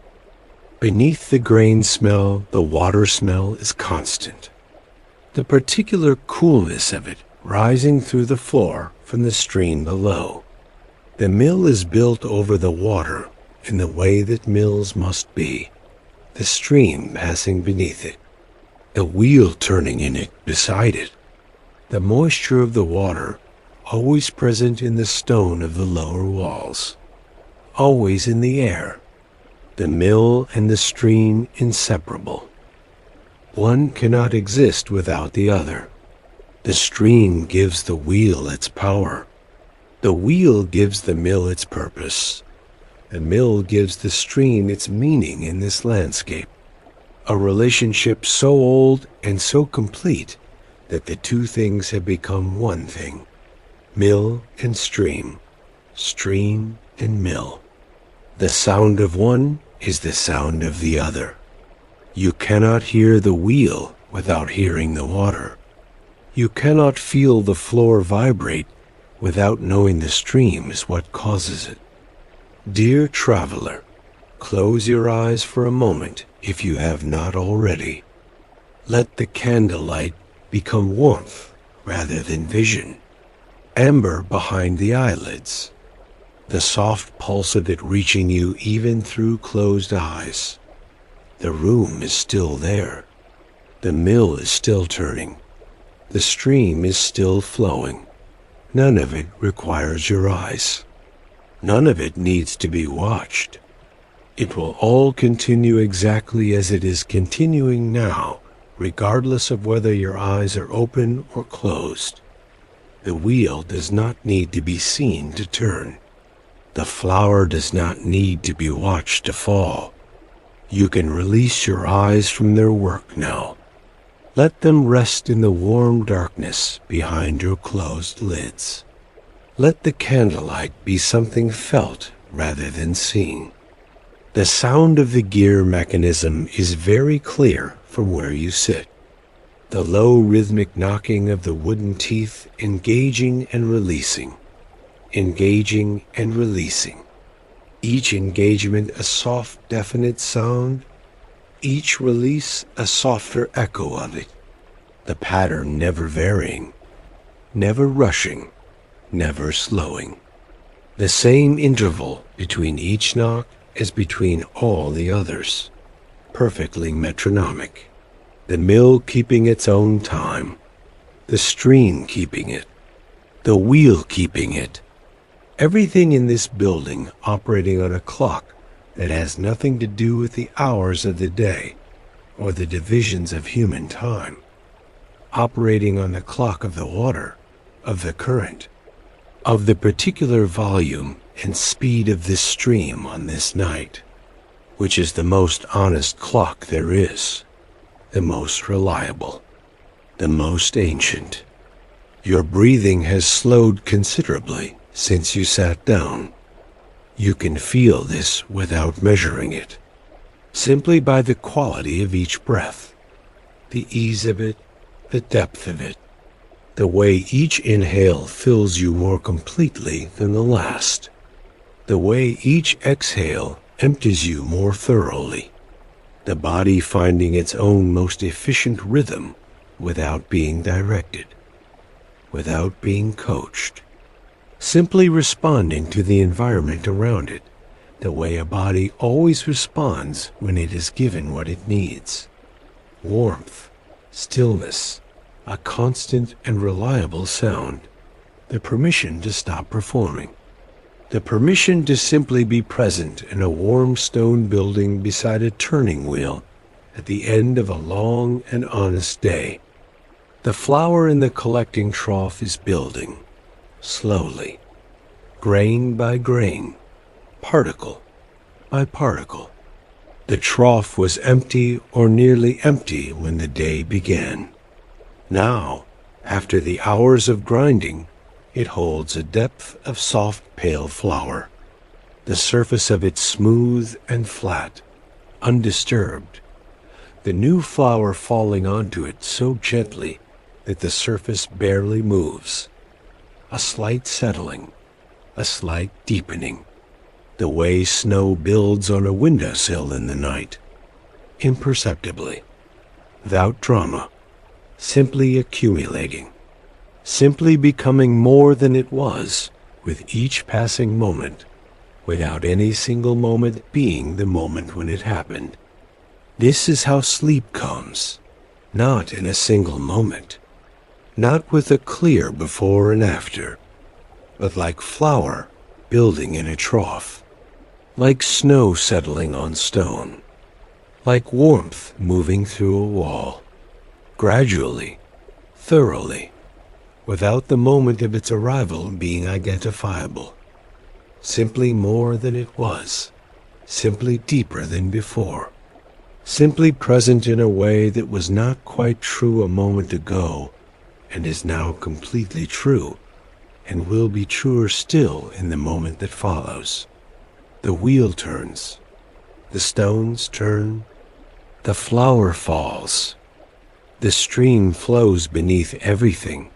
Beneath the grain smell, the water smell is constant. The particular coolness of it rising through the floor from the stream below. The mill is built over the water in the way that mills must be, the stream passing beneath it, the wheel turning in it beside it, the moisture of the water always present in the stone of the lower walls, always in the air, the mill and the stream inseparable. One cannot exist without the other. The stream gives the wheel its power. The wheel gives the mill its purpose. The mill gives the stream its meaning in this landscape. A relationship so old and so complete that the two things have become one thing. Mill and stream, stream and mill. The sound of one is the sound of the other. You cannot hear the wheel without hearing the water. You cannot feel the floor vibrate without knowing the stream is what causes it. Dear traveler, close your eyes for a moment if you have not already. Let the candlelight become warmth rather than vision, amber behind the eyelids, the soft pulse of it reaching you even through closed eyes. The room is still there. The mill is still turning. The stream is still flowing. None of it requires your eyes. None of it needs to be watched. It will all continue exactly as it is continuing now, regardless of whether your eyes are open or closed. The wheel does not need to be seen to turn. The flour does not need to be watched to fall. You can release your eyes from their work now. Let them rest in the warm darkness behind your closed lids. Let the candlelight be something felt rather than seen. The sound of the gear mechanism is very clear from where you sit. The low rhythmic knocking of the wooden teeth engaging and releasing, engaging and releasing. Each engagement a soft, definite sound, each release a softer echo of it. The pattern never varying, never rushing, never slowing. The same interval between each knock as between all the others, perfectly metronomic. The mill keeping its own time, the stream keeping it, the wheel keeping it. Everything in this building operating on a clock that has nothing to do with the hours of the day or the divisions of human time, operating on the clock of the water, of the current, of the particular volume and speed of this stream on this night, which is the most honest clock there is, the most reliable, the most ancient. Your breathing has slowed considerably since you sat down. You can feel this without measuring it, simply by the quality of each breath, the ease of it, the depth of it, the way each inhale fills you more completely than the last, the way each exhale empties you more thoroughly, the body finding its own most efficient rhythm without being directed, without being coached, simply responding to the environment around it, the way a body always responds when it is given what it needs. Warmth, stillness, a constant and reliable sound, the permission to stop performing, the permission to simply be present in a warm stone building beside a turning wheel at the end of a long and honest day. The flower in the collecting trough is building, slowly, grain by grain, particle by particle. The trough was empty or nearly empty when the day began. Now, after the hours of grinding, it holds a depth of soft pale flour, the surface of it smooth and flat, undisturbed, the new flour falling onto it so gently that the surface barely moves, a slight settling, a slight deepening, the way snow builds on a windowsill in the night, imperceptibly, without drama, simply accumulating, simply becoming more than it was with each passing moment, without any single moment being the moment when it happened. This is how sleep comes, not in a single moment, not with a clear before and after, but like flour building in a trough, like snow settling on stone, like warmth moving through a wall, gradually, thoroughly, without the moment of its arrival being identifiable, simply more than it was, simply deeper than before, simply present in a way that was not quite true a moment ago and is now completely true and will be truer still in the moment that follows. The wheel turns, the stones turn, the flower falls, the stream flows beneath everything,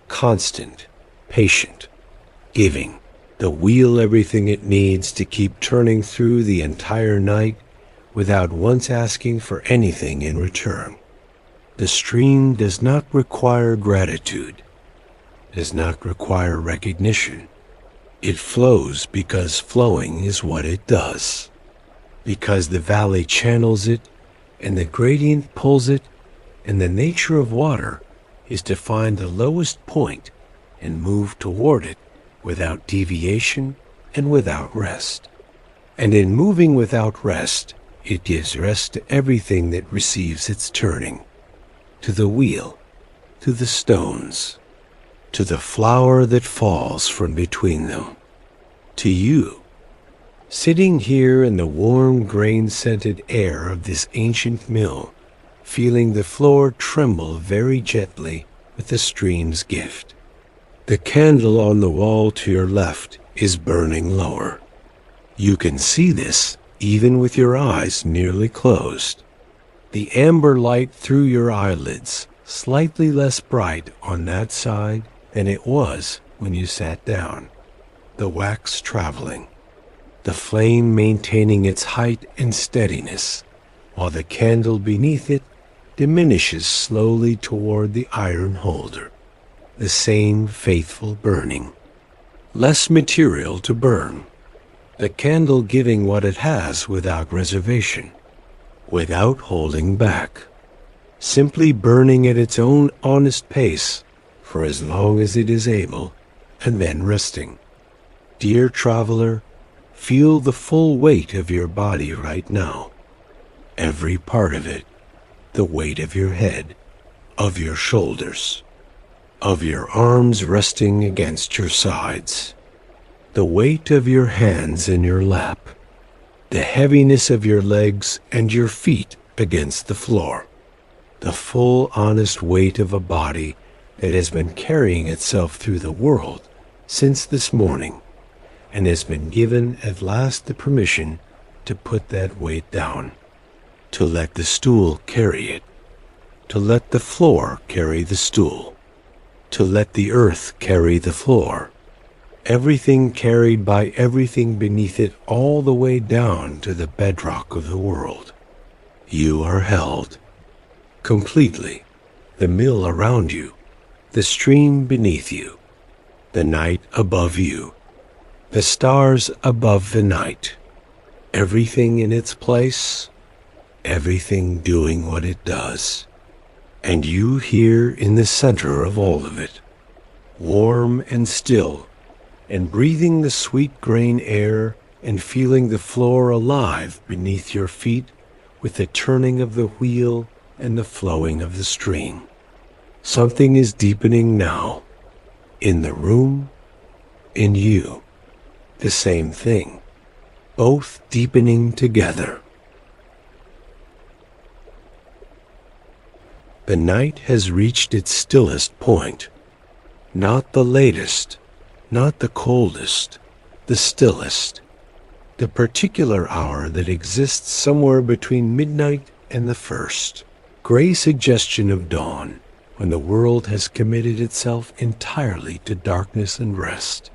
constant, patient, giving the wheel everything it needs to keep turning through the entire night without once asking for anything in return. The stream does not require gratitude, does not require recognition. It flows because flowing is what it does, because the valley channels it and the gradient pulls it, and the nature of water is to find the lowest point and move toward it without deviation and without rest. And in moving without rest, it gives rest to everything that receives its turning, to the wheel, to the stones, to the flower that falls from between them, to you, sitting here in the warm grain-scented air of this ancient mill, feeling the floor tremble very gently with the stream's gift. The candle on the wall to your left is burning lower. You can see this even with your eyes nearly closed. The amber light through your eyelids slightly less bright on that side than it was when you sat down. The wax traveling, the flame maintaining its height and steadiness, while the candle beneath it diminishes slowly toward the iron holder. The same faithful burning. less material to burn, the candle giving what it has without reservation, without holding back, simply burning at its own honest pace for as long as it is able, and then resting. Dear traveler, feel the full weight of your body right now, every part of it, the weight of your head, of your shoulders, of your arms resting against your sides, the weight of your hands in your lap, the heaviness of your legs and your feet against the floor, the full honest weight of a body that has been carrying itself through the world since this morning and has been given at last the permission to put that weight down, to let the stool carry it, to let the floor carry the stool, to let the earth carry the floor, everything carried by everything beneath it all the way down to the bedrock of the world. You are held completely, the mill around you, the stream beneath you, the night above you, the stars above the night, everything in its place, everything doing what it does, and you here in the center of all of it, warm and still, and breathing the sweet grain air and feeling the floor alive beneath your feet with the turning of the wheel and the flowing of the stream. Something is deepening now, in the room, in you, the same thing, both deepening together. The night has reached its stillest point, not the latest, not the coldest, the stillest, the particular hour that exists somewhere between midnight and the first, gray suggestion of dawn, when the world has committed itself entirely to darkness and rest,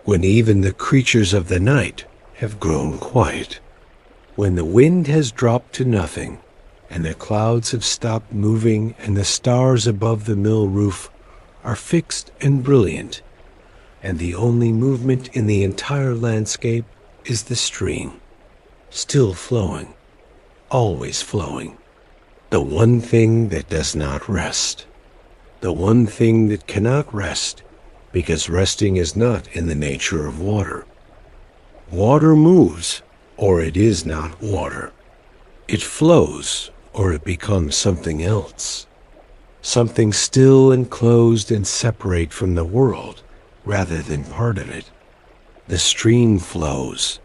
when even the creatures of the night have grown quiet, when the wind has dropped to nothing, and the clouds have stopped moving, and the stars above the mill roof are fixed and brilliant, and the only movement in the entire landscape is the stream, still flowing, always flowing, the one thing that does not rest, the one thing that cannot rest, because resting is not in the nature of water. Water moves, or it is not water. It flows, or it becomes something else, something still and closed and separate from the world, rather than part of it. The stream flows,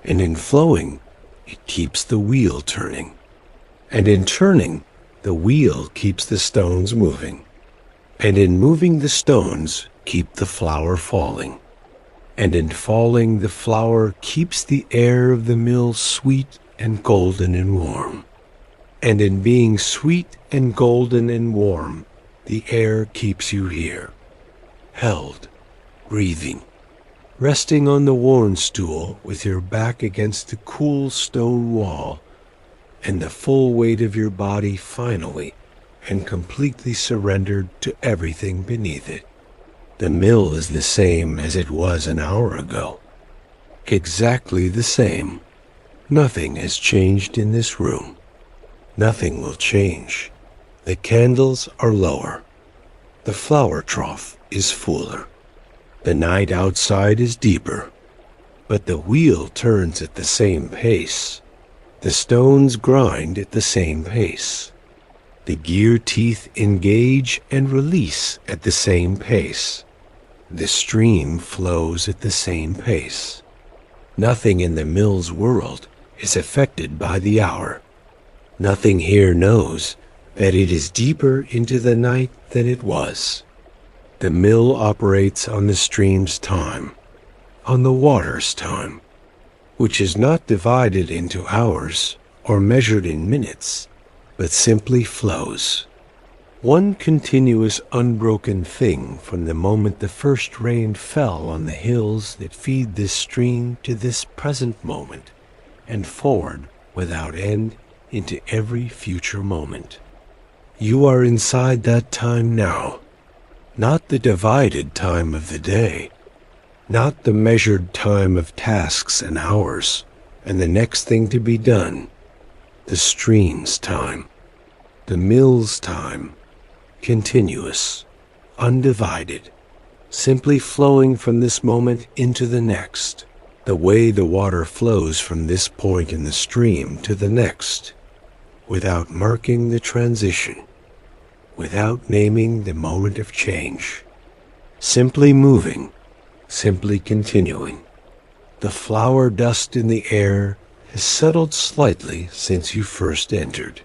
and in flowing, it keeps the wheel turning, and in turning, the wheel keeps the stones moving, and in moving the stones, keep the flour falling, and in falling, the flour keeps the air of the mill sweet and golden and warm, and in being sweet and golden and warm, the air keeps you here, held, breathing, resting on the worn stool with your back against the cool stone wall, and the full weight of your body finally and completely surrendered to everything beneath it. The mill is the same as it was an hour ago. Exactly the same. Nothing has changed in this room. Nothing will change. The candles are lower. The flour trough is fuller. The night outside is deeper, but the wheel turns at the same pace. The stones grind at the same pace. The gear teeth engage and release at the same pace. The stream flows at the same pace. Nothing in the mill's world is affected by the hour. Nothing here knows that it is deeper into the night than it was. The mill operates on the stream's time, on the water's time, which is not divided into hours or measured in minutes, but simply flows. One continuous unbroken thing from the moment the first rain fell on the hills that feed this stream to this present moment, and forward without end into every future moment. You are inside that time now, not the divided time of the day, not the measured time of tasks and hours, and the next thing to be done. The stream's time, the mill's time, continuous, undivided, simply flowing from this moment into the next, the way the water flows from this point in the stream to the next, without marking the transition, without naming the moment of change, simply moving, simply continuing. The flower dust in the air has settled slightly since you first entered.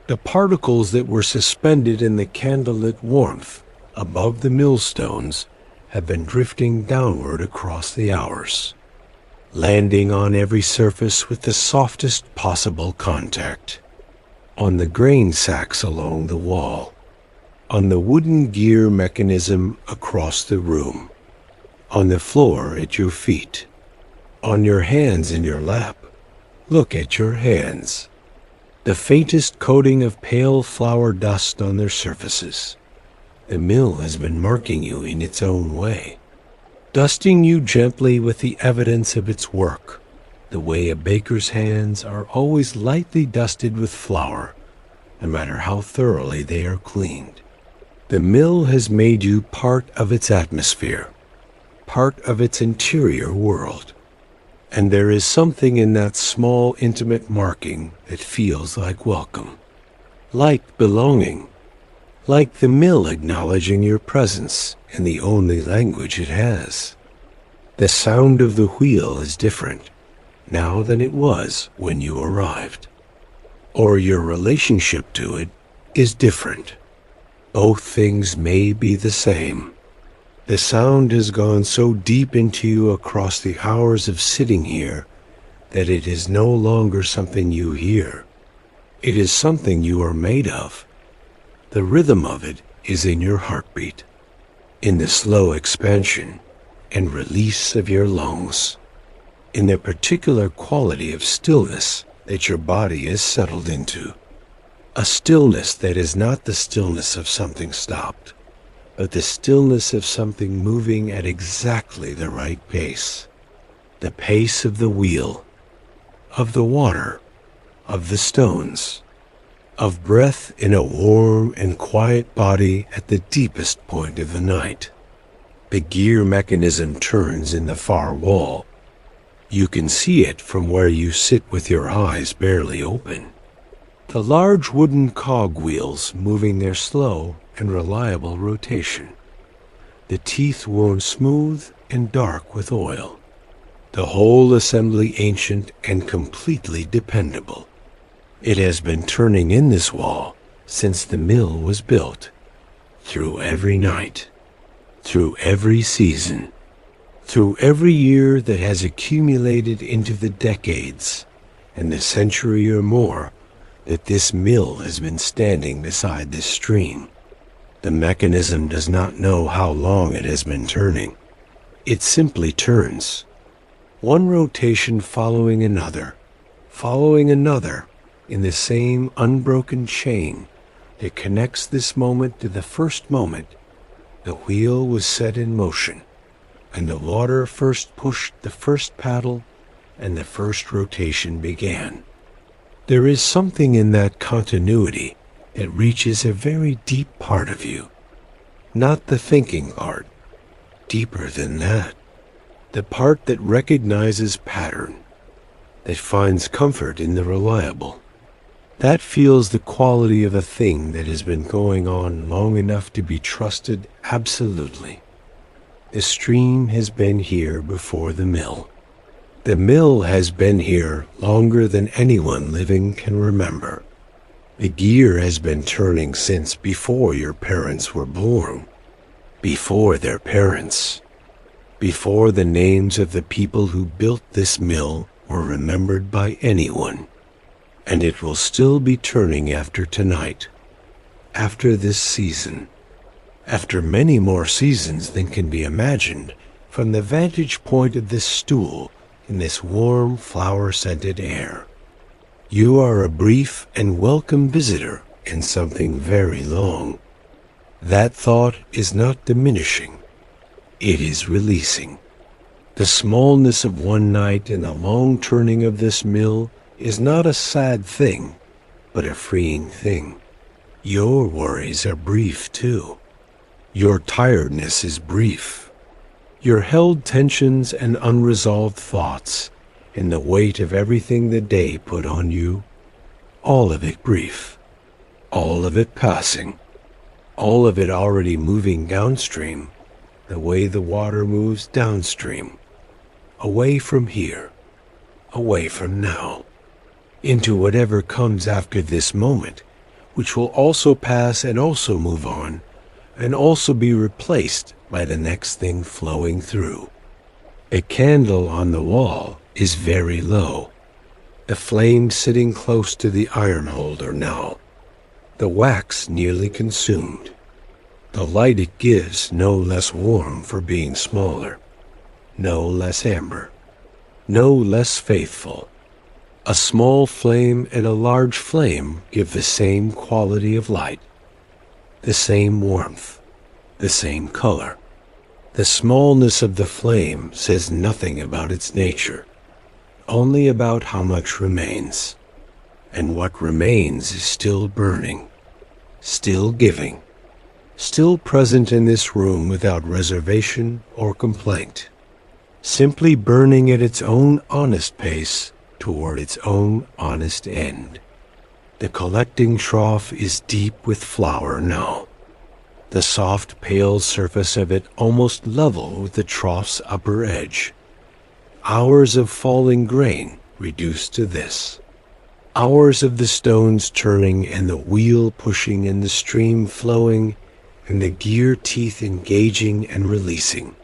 The particles that were suspended in the candlelit warmth above the millstones have been drifting downward across the hours, landing on every surface with the softest possible contact. On the grain sacks along the wall, on the wooden gear mechanism across the room, on the floor at your feet, on your hands in your lap. Look at your hands. The faintest coating of pale flower dust on their surfaces. The mill has been marking you in its own way, dusting you gently with the evidence of its work, the way a baker's hands are always lightly dusted with flour, no matter how thoroughly they are cleaned. The mill has made you part of its atmosphere, part of its interior world. And there is something in that small, intimate marking that feels like welcome, like belonging, like the mill acknowledging your presence in the only language it has. The sound of the wheel is different now than it was when you arrived, or your relationship to it is different. Both things may be the same. The sound has gone so deep into you across the hours of sitting here that it is no longer something you hear. It is something you are made of. The rhythm of it is in your heartbeat, in the slow expansion and release of your lungs, in the particular quality of stillness that your body is settled into. A stillness that is not the stillness of something stopped, but the stillness of something moving at exactly the right pace. The pace of the wheel, of the water, of the stones, of breath in a warm and quiet body at the deepest point of the night. The gear mechanism turns in the far wall. You can see it from where you sit with your eyes barely open. The large wooden cogwheels moving their slow and reliable rotation. The teeth worn smooth and dark with oil. The whole assembly ancient and completely dependable. It has been turning in this wall since the mill was built, through every night, through every season, through every year that has accumulated into the decades and the century or more that this mill has been standing beside this stream. The mechanism does not know how long it has been turning. It simply turns, one rotation following another, in the same unbroken chain that connects this moment to the first moment the wheel was set in motion, and the water first pushed the first paddle, and the first rotation began. There is something in that continuity that reaches a very deep part of you, not the thinking part, deeper than that, the part that recognizes pattern, that finds comfort in the reliable, that feels the quality of a thing that has been going on long enough to be trusted absolutely. The stream has been here before the mill. The mill has been here longer than anyone living can remember. The gear has been turning since before your parents were born, before their parents, before the names of the people who built this mill were remembered by anyone. And it will still be turning after tonight, after this season, after many more seasons than can be imagined from the vantage point of this stool in this warm, flower-scented air. You are a brief and welcome visitor in something very long. That thought is not diminishing. It is releasing. The smallness of one night and the long turning of this mill is not a sad thing, but a freeing thing. Your worries are brief too. Your tiredness is brief. Your held tensions and unresolved thoughts and the weight of everything the day put on you, all of it brief, all of it passing, all of it already moving downstream, the way the water moves downstream, away from here, away from now, into whatever comes after this moment, which will also pass and also move on, and also be replaced by the next thing flowing through. A candle on the wall is very low, the flame sitting close to the iron holder now, the wax nearly consumed, the light it gives no less warm for being smaller, no less amber, no less faithful. A small flame and a large flame give the same quality of light, the same warmth, the same color. The smallness of the flame says nothing about its nature, only about how much remains. And what remains is still burning, still giving, still present in this room without reservation or complaint, simply burning at its own honest pace toward its own honest end. The collecting trough is deep with flour now, the soft pale surface of it almost level with the trough's upper edge. Hours of falling grain reduced to this. Hours of the stones turning and the wheel pushing and the stream flowing and the gear teeth engaging and releasing.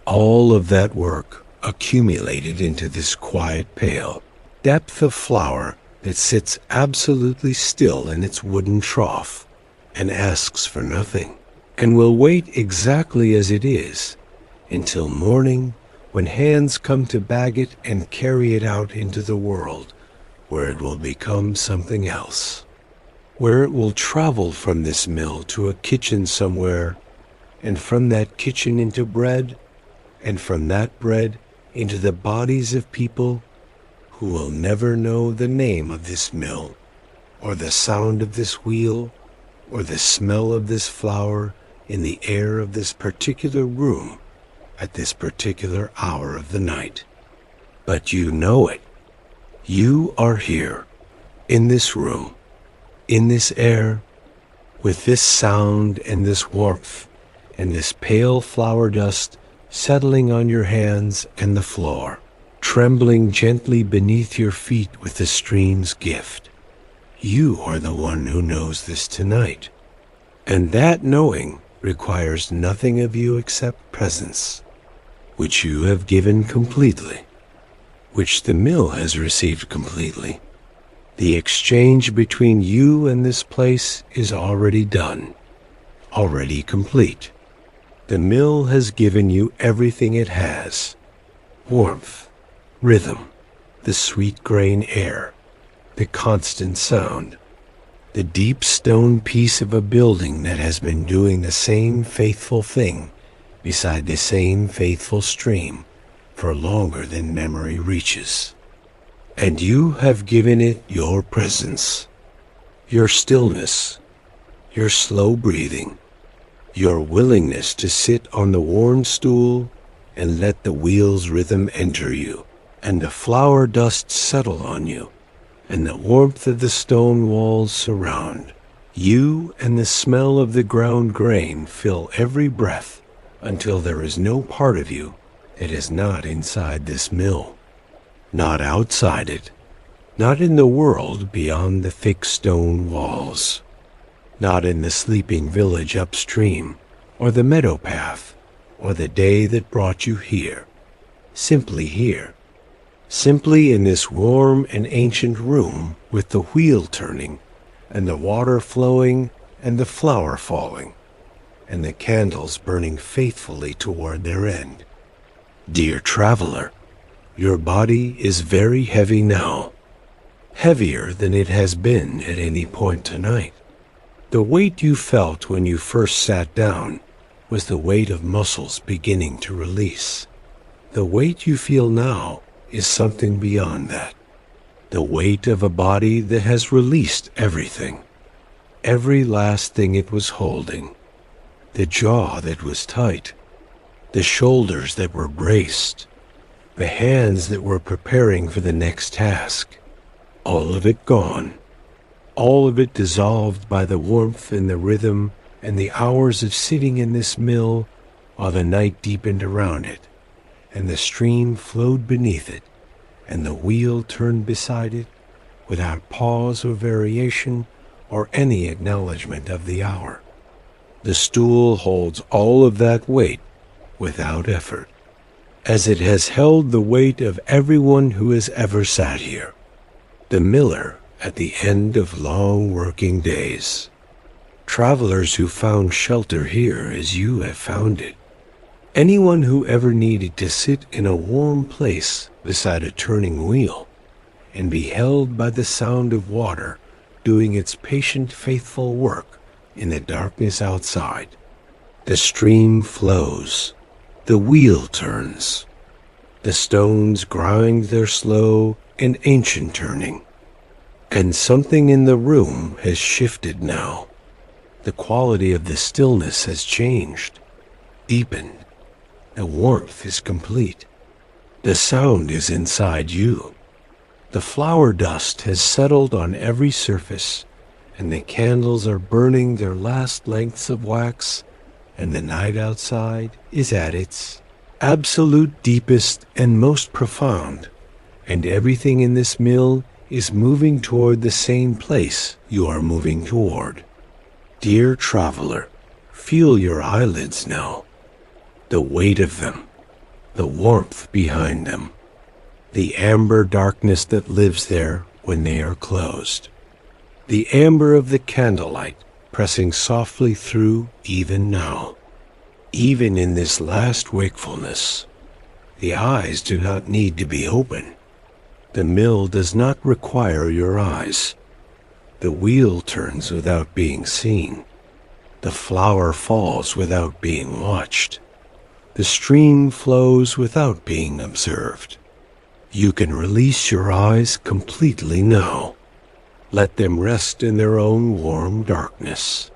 All of that work accumulated into this quiet pail, depth of flour that sits absolutely still in its wooden trough and asks for nothing, and will wait exactly as it is until morning, when hands come to bag it and carry it out into the world, where it will become something else, where it will travel from this mill to a kitchen somewhere, and from that kitchen into bread, and from that bread into the bodies of people who will never know the name of this mill, or the sound of this wheel, or the smell of this flour in the air of this particular room at this particular hour of the night. But you know it. You are here, in this room, in this air, with this sound and this warmth, and this pale flour dust settling on your hands and the floor, trembling gently beneath your feet with the stream's gift. You are the one who knows this tonight, and that knowing requires nothing of you except presence, which you have given completely, which the mill has received completely. The exchange between you and this place is already done, already complete. The mill has given you everything it has: warmth, rhythm, the sweet grain air, the constant sound, the deep stone piece of a building that has been doing the same faithful thing beside the same faithful stream for longer than memory reaches. And you have given it your presence, your stillness, your slow breathing, your willingness to sit on the worn stool and let the wheel's rhythm enter you, and the flour dust settle on you, and the warmth of the stone walls surround. You and the smell of the ground grain fill every breath until there is no part of you that is not inside this mill, not outside it, not in the world beyond the thick stone walls, not in the sleeping village upstream, or the meadow path, or the day that brought you here. Simply here, simply in this warm and ancient room with the wheel turning, and the water flowing, and the flour falling, and the candles burning faithfully toward their end. Dear traveler, your body is very heavy now, heavier than it has been at any point tonight. The weight you felt when you first sat down was the weight of muscles beginning to release, The weight you feel now is something beyond that. The weight of a body that has released everything. Every last thing it was holding. The jaw that was tight. The shoulders that were braced. The hands that were preparing for the next task. All of it gone. All of it dissolved by the warmth and the rhythm and the hours of sitting in this mill while the night deepened around it, and the stream flowed beneath it, and the wheel turned beside it without pause or variation or any acknowledgement of the hour. The stool holds all of that weight without effort, as it has held the weight of everyone who has ever sat here. The miller at the end of long working days. Travelers who found shelter here as you have found it. Anyone who ever needed to sit in a warm place beside a turning wheel and be held by the sound of water doing its patient, faithful work in the darkness outside. The stream flows. The wheel turns. The stones grind their slow and ancient turning. And something in the room has shifted now. The quality of the stillness has changed, deepened. The warmth is complete. The sound is inside you. The flower dust has settled on every surface, and the candles are burning their last lengths of wax, and the night outside is at its absolute deepest and most profound, and everything in this mill is moving toward the same place you are moving toward. Dear traveler, feel your eyelids now, the weight of them, the warmth behind them, the amber darkness that lives there when they are closed, the amber of the candlelight pressing softly through even now. Even in this last wakefulness, the eyes do not need to be open. The mill does not require your eyes. The wheel turns without being seen. The flower falls without being watched. The stream flows without being observed. You can release your eyes completely now. Let them rest in their own warm darkness.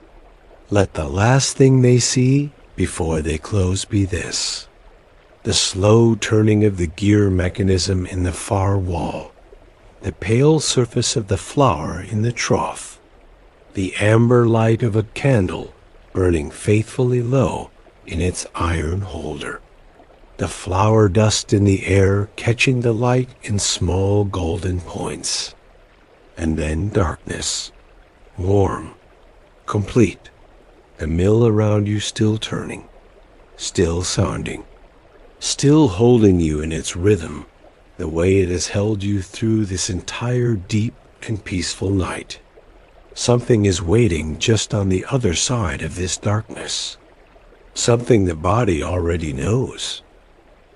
Let the last thing they see before they close be this: the slow turning of the gear mechanism in the far wall, the pale surface of the flower in the trough, the amber light of a candle burning faithfully low in its iron holder, the flower dust in the air catching the light in small golden points, and then darkness, warm, complete, the mill around you still turning, still sounding, still holding you in its rhythm, the way it has held you through this entire deep and peaceful night. Something is waiting just on the other side of this darkness. Something the body already knows.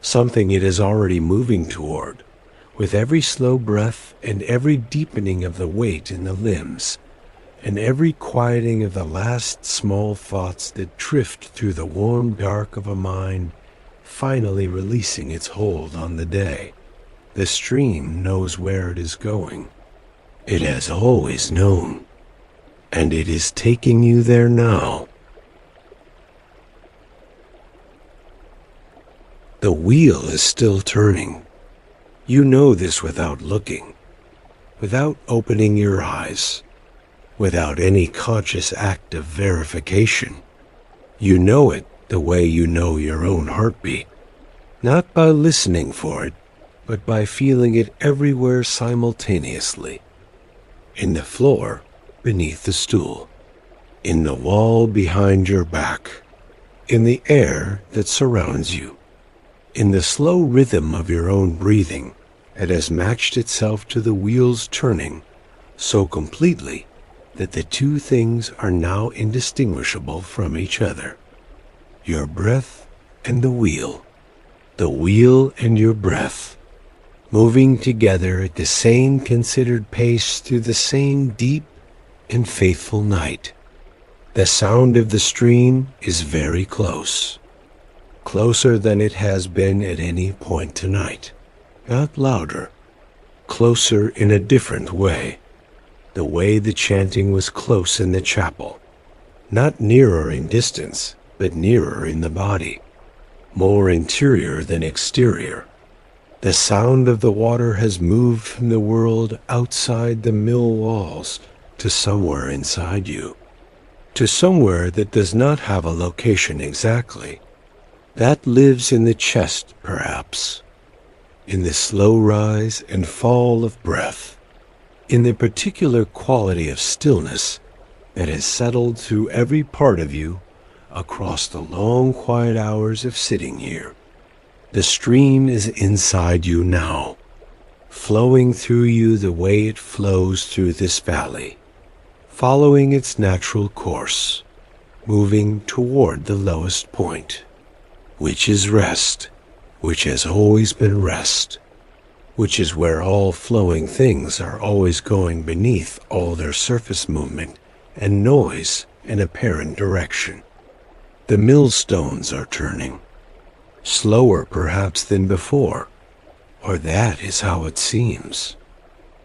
Something it is already moving toward, with every slow breath and every deepening of the weight in the limbs, and every quieting of the last small thoughts that drift through the warm dark of a mind, finally releasing its hold on the day. The stream knows where it is going. It has always known, and it is taking you there now. The wheel is still turning. You know this without looking, without opening your eyes, without any conscious act of verification. You know it the way you know your own heartbeat, not by listening for it, but by feeling it everywhere simultaneously. In the floor beneath the stool, in the wall behind your back, in the air that surrounds you, in the slow rhythm of your own breathing that has matched itself to the wheel's turning so completely that the two things are now indistinguishable from each other. Your breath and the wheel and your breath, moving together at the same considered pace through the same deep and faithful night. The sound of the stream is very close, closer than it has been at any point tonight. Not louder, closer in a different way. The way the chanting was close in the chapel. Not nearer in distance, but nearer in the body. More interior than exterior. The sound of the water has moved from the world outside the mill walls to somewhere inside you. To somewhere that does not have a location exactly. That lives in the chest, perhaps. In the slow rise and fall of breath. In the particular quality of stillness that has settled through every part of you across the long, quiet hours of sitting here. The stream is inside you now, flowing through you the way it flows through this valley, following its natural course, moving toward the lowest point, which is rest, which has always been rest, which is where all flowing things are always going beneath all their surface movement and noise and apparent direction. The millstones are turning, slower perhaps than before, or that is how it seems.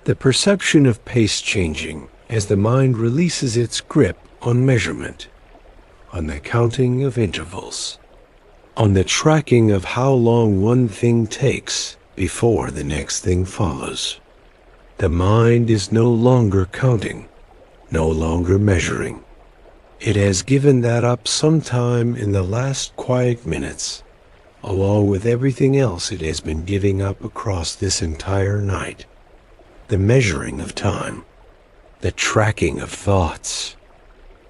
The perception of pace changing as the mind releases its grip on measurement, on the counting of intervals, on the tracking of how long one thing takes before the next thing follows. The mind is no longer counting, no longer measuring. It has given that up sometime in the last quiet minutes, along with everything else it has been giving up across this entire night. The measuring of time, the tracking of thoughts,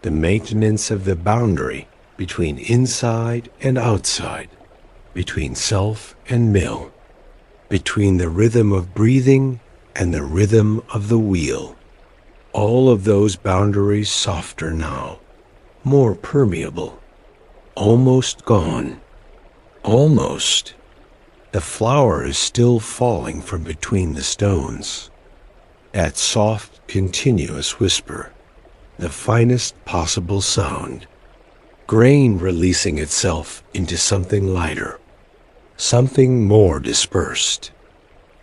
the maintenance of the boundary between inside and outside, between self and mill, between the rhythm of breathing and the rhythm of the wheel. All of those boundaries softer now, more permeable, almost gone. Almost. The flower is still falling from between the stones. That soft, continuous whisper, the finest possible sound. Grain releasing itself into something lighter, something more dispersed,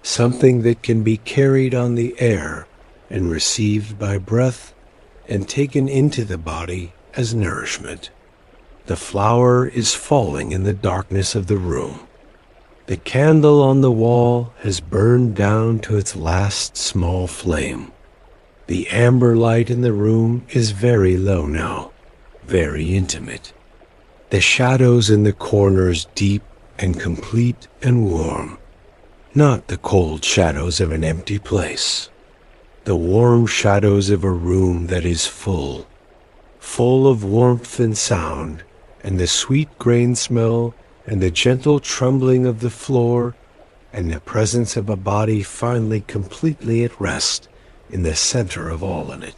something that can be carried on the air and received by breath and taken into the body as nourishment. The flower is falling in the darkness of the room. The candle on the wall has burned down to its last small flame. The amber light in the room is very low now, very intimate. The shadows in the corners deep and complete and warm. Not the cold shadows of an empty place. The warm shadows of a room that is full of warmth and sound, and the sweet grain smell, and the gentle trembling of the floor, and the presence of a body finally completely at rest in the center of all of it.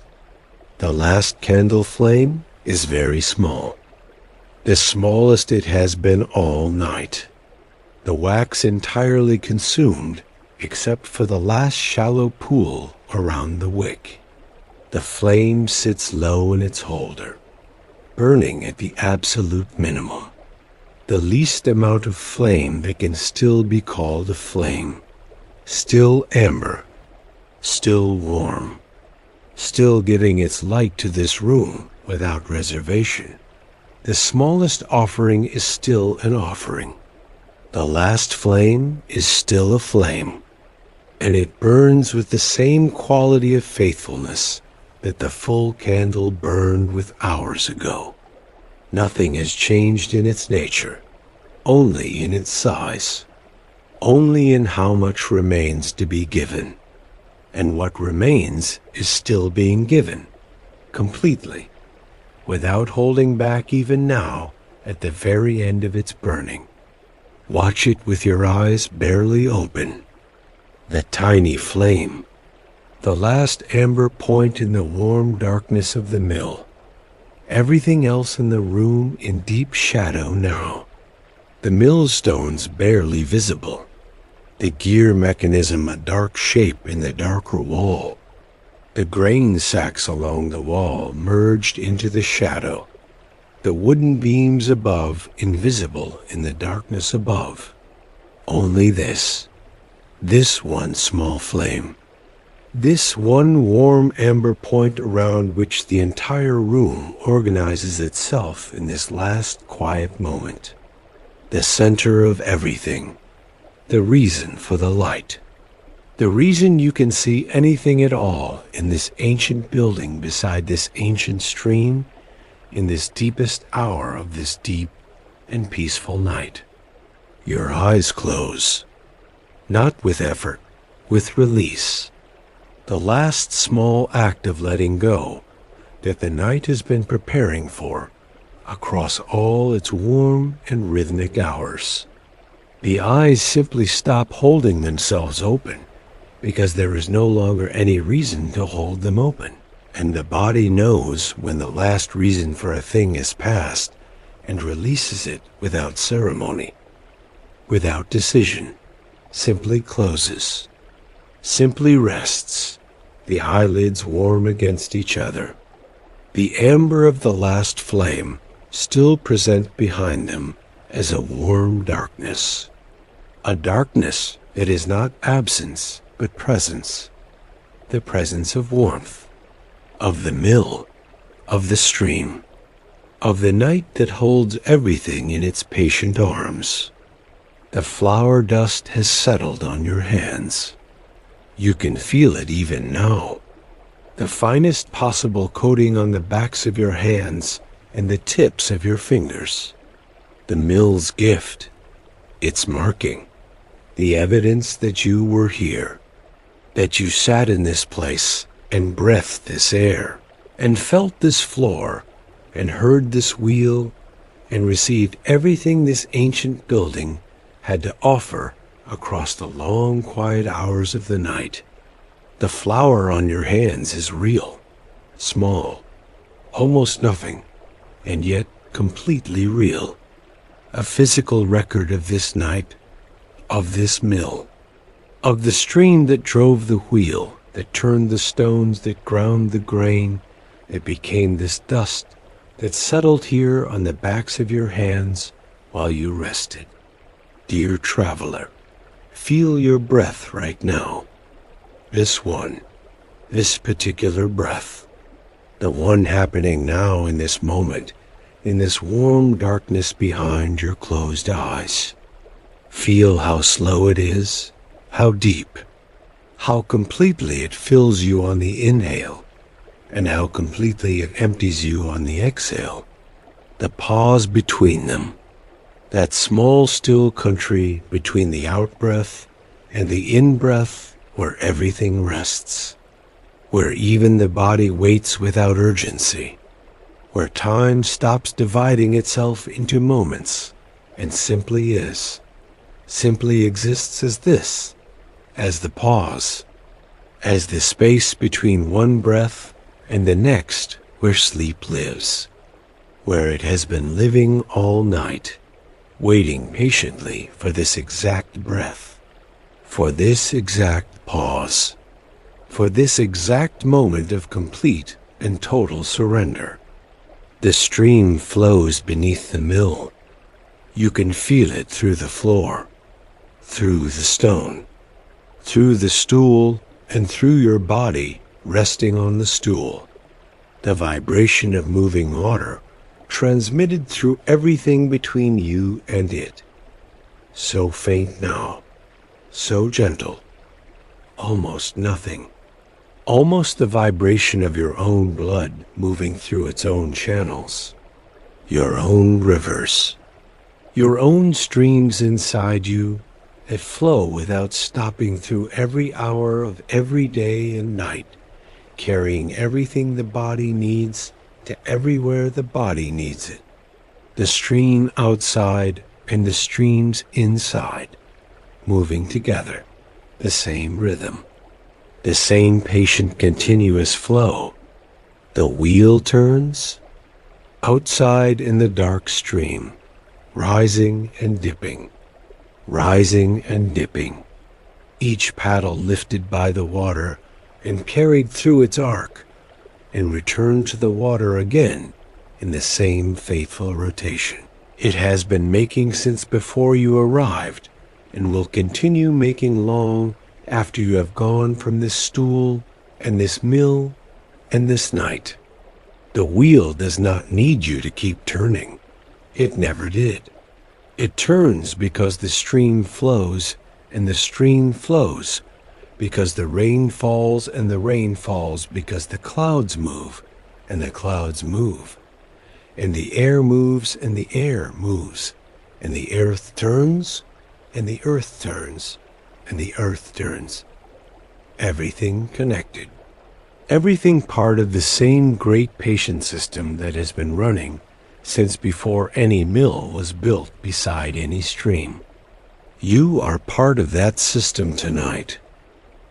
The last candle flame is very small, the smallest it has been all night. The wax entirely consumed, except for the last shallow pool around the wick. The flame sits low in its holder, burning at the absolute minimum. The least amount of flame that can still be called a flame. Still amber, still warm, still giving its light to this room without reservation. The smallest offering is still an offering. The last flame is still a flame, and it burns with the same quality of faithfulness that the full candle burned with hours ago. Nothing has changed in its nature, only in its size, only in how much remains to be given, and what remains is still being given, completely, without holding back even now at the very end of its burning. Watch it with your eyes barely open. The tiny flame, the last amber point in the warm darkness of the mill. Everything else in the room in deep shadow now. The millstones barely visible. The gear mechanism a dark shape in the darker wall. The grain sacks along the wall merged into the shadow. the wooden beams above invisible in the darkness above. Only this one small flame, this one warm amber point around which the entire room organizes itself in this last quiet moment. The center of everything, the reason for the light, the reason you can see anything at all in this ancient building beside this ancient stream in this deepest hour of this deep and peaceful night. Your eyes close, not with effort, with release, the last small act of letting go that the night has been preparing for across all its warm and rhythmic hours. The eyes simply stop holding themselves open because there is no longer any reason to hold them open, and the body knows when the last reason for a thing is past and releases it without ceremony, without decision, simply closes, simply rests, the eyelids warm against each other. The amber of the last flame still present behind them as a warm darkness, a darkness that is not absence but presence, the presence of warmth, of the mill, of the stream, of the night that holds everything in its patient arms. The flower dust has settled on your hands. You can feel it even now. The finest possible coating on the backs of your hands and the tips of your fingers. The mill's gift, its marking, the evidence that you were here, that you sat in this place and breathed this air, and felt this floor, and heard this wheel, and received everything this ancient building had to offer across the long, quiet hours of the night. The flower on your hands is real, small, almost nothing, and yet completely real. A physical record of this night, of this mill, of the stream that drove the wheel, that turned the stones, that ground the grain, that became this dust that settled here on the backs of your hands while you rested. Dear traveler, feel your breath right now. This one, this particular breath, the one happening now in this moment, in this warm darkness behind your closed eyes. Feel how slow it is, how deep, how completely it fills you on the inhale, and how completely it empties you on the exhale. The pause between them, that small still country between the out-breath and the in-breath where everything rests, where even the body waits without urgency, where time stops dividing itself into moments and simply is, simply exists as this, as the pause, as the space between one breath and the next where sleep lives, where it has been living all night, waiting patiently for this exact breath, for this exact pause, for this exact moment of complete and total surrender. The stream flows beneath the mill. You can feel it through the floor, through the stone, through the stool, and through your body resting on the stool. The vibration of moving water transmitted through everything between you and it. So faint now, so gentle, almost nothing. Almost the vibration of your own blood moving through its own channels, your own rivers, your own streams inside you that flow without stopping through every hour of every day and night, carrying everything the body needs to everywhere the body needs it. The stream outside and the streams inside, moving together, the same rhythm, the same patient continuous flow. The wheel turns, outside in the dark stream, rising and dipping, rising and dipping, each paddle lifted by the water and carried through its arc, and returned to the water again in the same faithful rotation. It has been making since before you arrived, and will continue making long after you have gone from this stool and this mill and this night. The wheel does not need you to keep turning. It never did. It turns because the stream flows, and the stream flows because the rain falls, and the rain falls because the clouds move, and the clouds move, and the air moves, and the air moves, and the earth turns, and the earth turns, and the earth turns. Everything connected. Everything part of the same great patient system that has been running since before any mill was built beside any stream. You are part of that system tonight.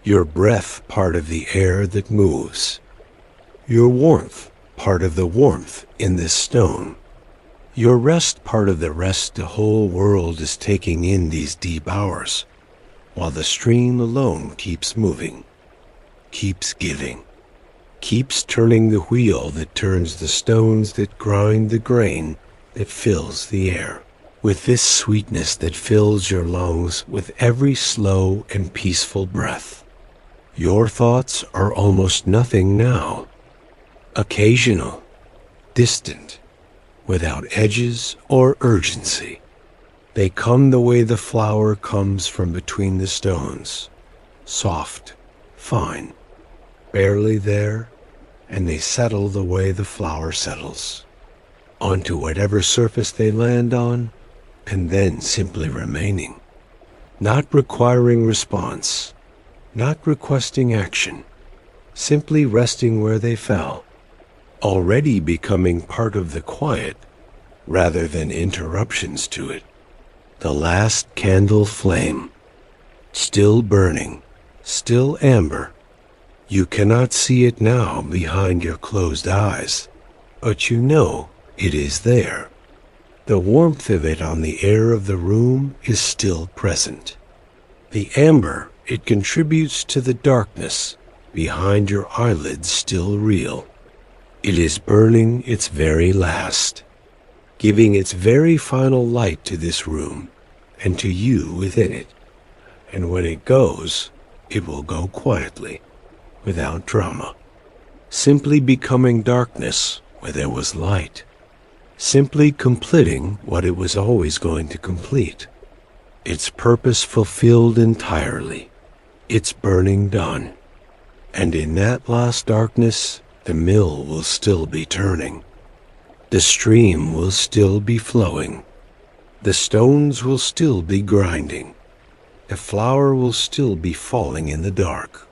Your breath part of the air that moves. Your warmth part of the warmth in this stone. Your rest part of the rest the whole world is taking in these deep hours, while the stream alone keeps moving, keeps giving, keeps turning the wheel that turns the stones that grind the grain that fills the air, with this sweetness that fills your lungs with every slow and peaceful breath. Your thoughts are almost nothing now, occasional, distant, without edges or urgency. They come the way the flower comes from between the stones, soft, fine, barely there, and they settle the way the flower settles, onto whatever surface they land on, and then simply remaining, not requiring response, not requesting action, simply resting where they fell, already becoming part of the quiet rather than interruptions to it. The last candle flame, still burning, still amber. You cannot see it now behind your closed eyes, but you know it is there. The warmth of it on the air of the room is still present. The amber it contributes to the darkness behind your eyelids still real. It is burning its very last, giving its very final light to this room and to you within it. And when it goes, it will go quietly, without drama, simply becoming darkness where there was light, simply completing what it was always going to complete, its purpose fulfilled entirely, its burning done. And in that last darkness, the mill will still be turning. The stream will still be flowing. The stones will still be grinding. The flower will still be falling in the dark.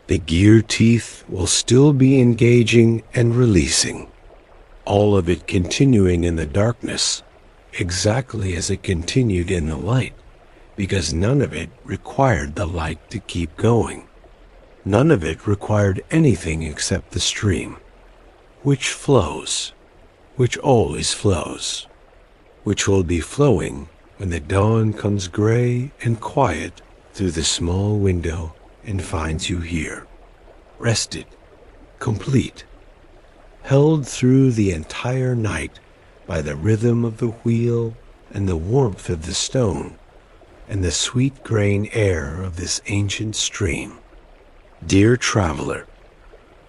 The gear teeth will still be engaging and releasing. All of it continuing in the darkness, exactly as it continued in the light, because none of it required the light to keep going. None of it required anything except the stream, which flows, which always flows, which will be flowing when the dawn comes gray and quiet through the small window and finds you here, rested, complete, held through the entire night by the rhythm of the wheel and the warmth of the stone and the sweet grain air of this ancient stream. Dear traveler,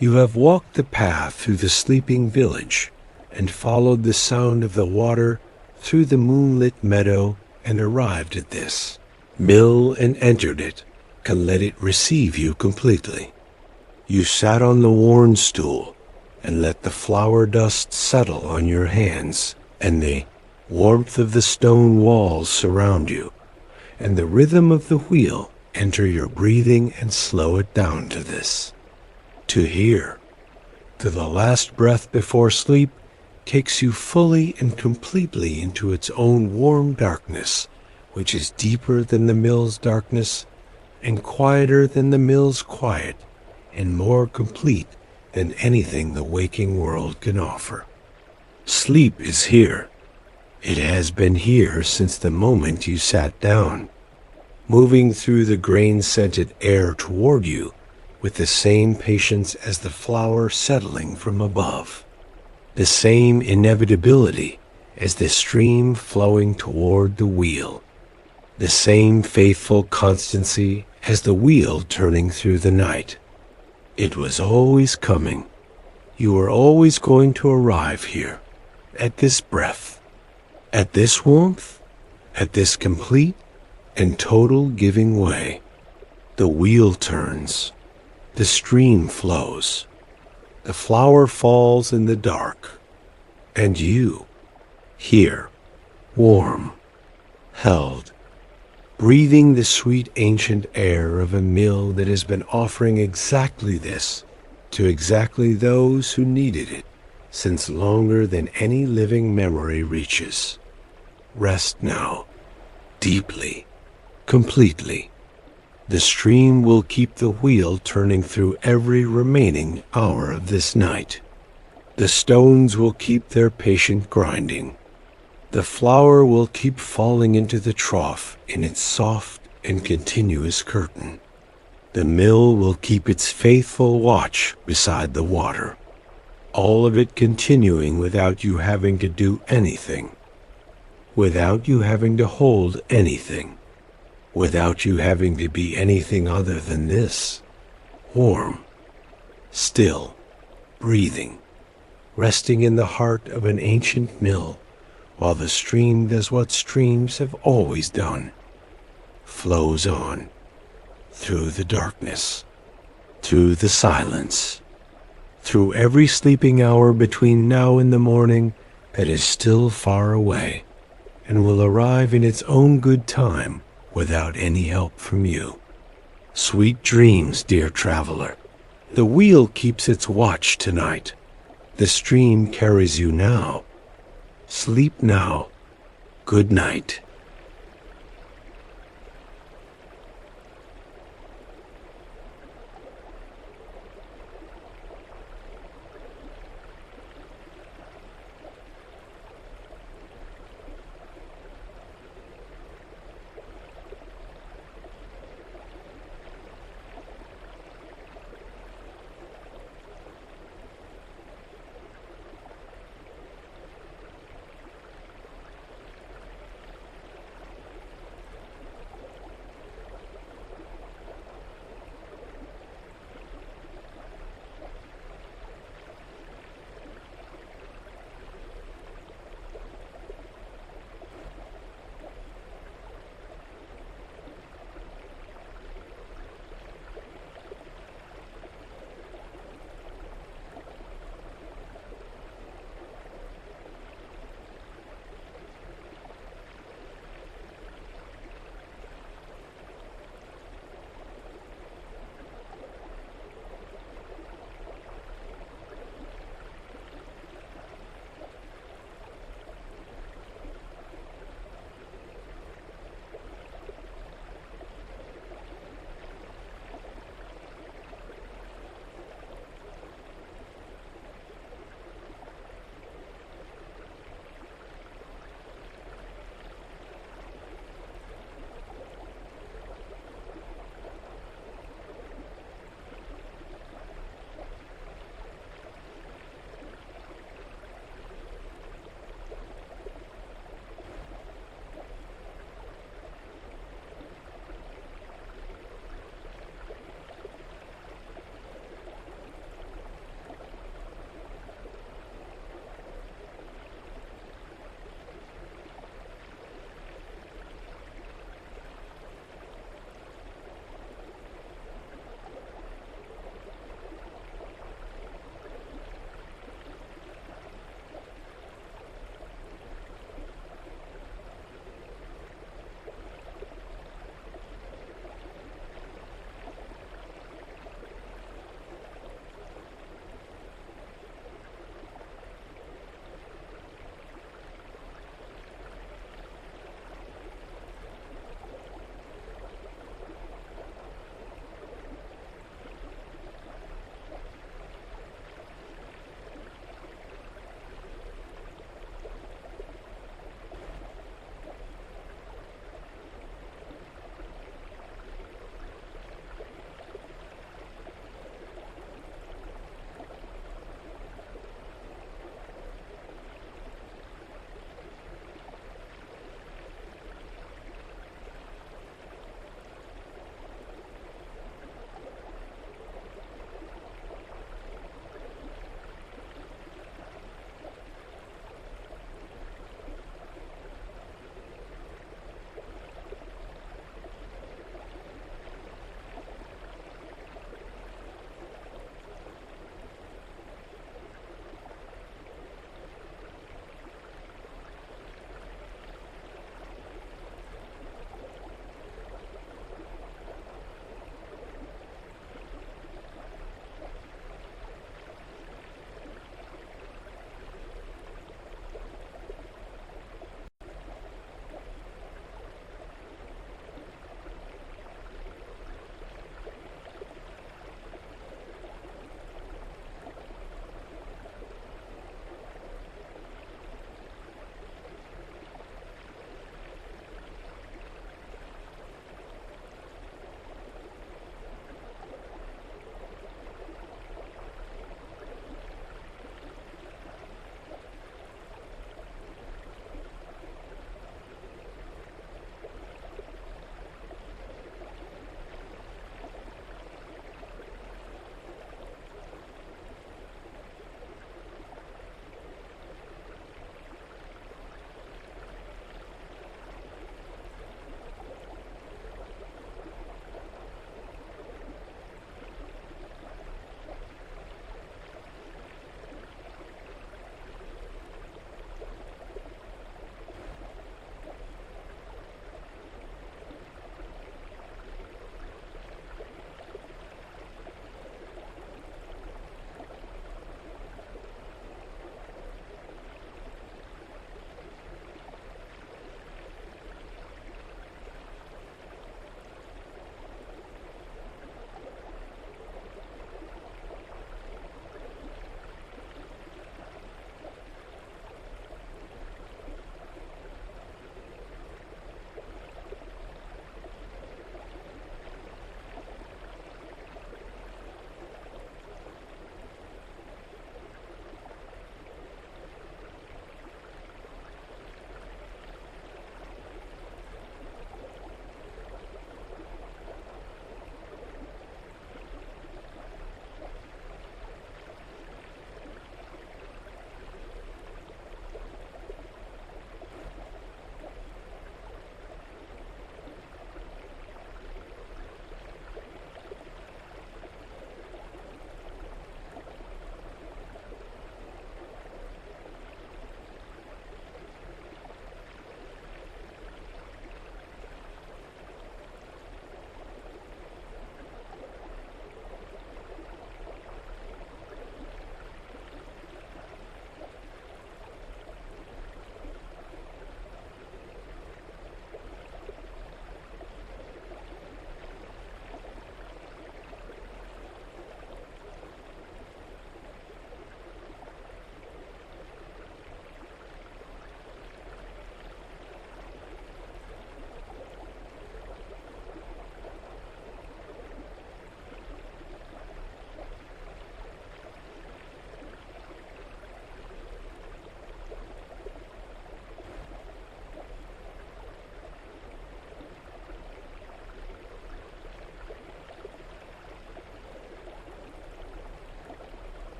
you have walked the path through the sleeping village and followed the sound of the water through the moonlit meadow and arrived at this mill and entered it, can let it receive you completely. You sat on the worn stool and let the flower dust settle on your hands and the warmth of the stone walls surround you, and the rhythm of the wheel enter your breathing and slow it down to this. To hear, to the last breath before sleep, takes you fully and completely into its own warm darkness, which is deeper than the mill's darkness, and quieter than the mill's quiet, and more complete than anything the waking world can offer. Sleep is here. It has been here since the moment you sat down, moving through the grain-scented air toward you with the same patience as the flower settling from above. the same inevitability as the stream flowing toward the wheel, the same faithful constancy as the wheel turning through the night. It was always coming. You were always going to arrive here, at this breath, at this warmth, at this complete and total giving way. The wheel turns, the stream flows, the flower falls in the dark, and you, here, warm, held, breathing the sweet ancient air of a mill that has been offering exactly this to exactly those who needed it since longer than any living memory reaches. Rest now, deeply, completely. The stream will keep the wheel turning through every remaining hour of this night. The stones will keep their patient grinding. The flower will keep falling into the trough in its soft and continuous curtain. The mill will keep its faithful watch beside the water, all of it continuing without you having to do anything, without you having to hold anything, without you having to be anything other than this, warm, still, breathing, resting in the heart of an ancient mill, while the stream does what streams have always done, flows on, through the darkness, through the silence, through every sleeping hour between now and the morning that is still far away, and will arrive in its own good time without any help from you. Sweet dreams, dear traveler. The wheel keeps its watch tonight. The stream carries you now. Sleep now. Good night.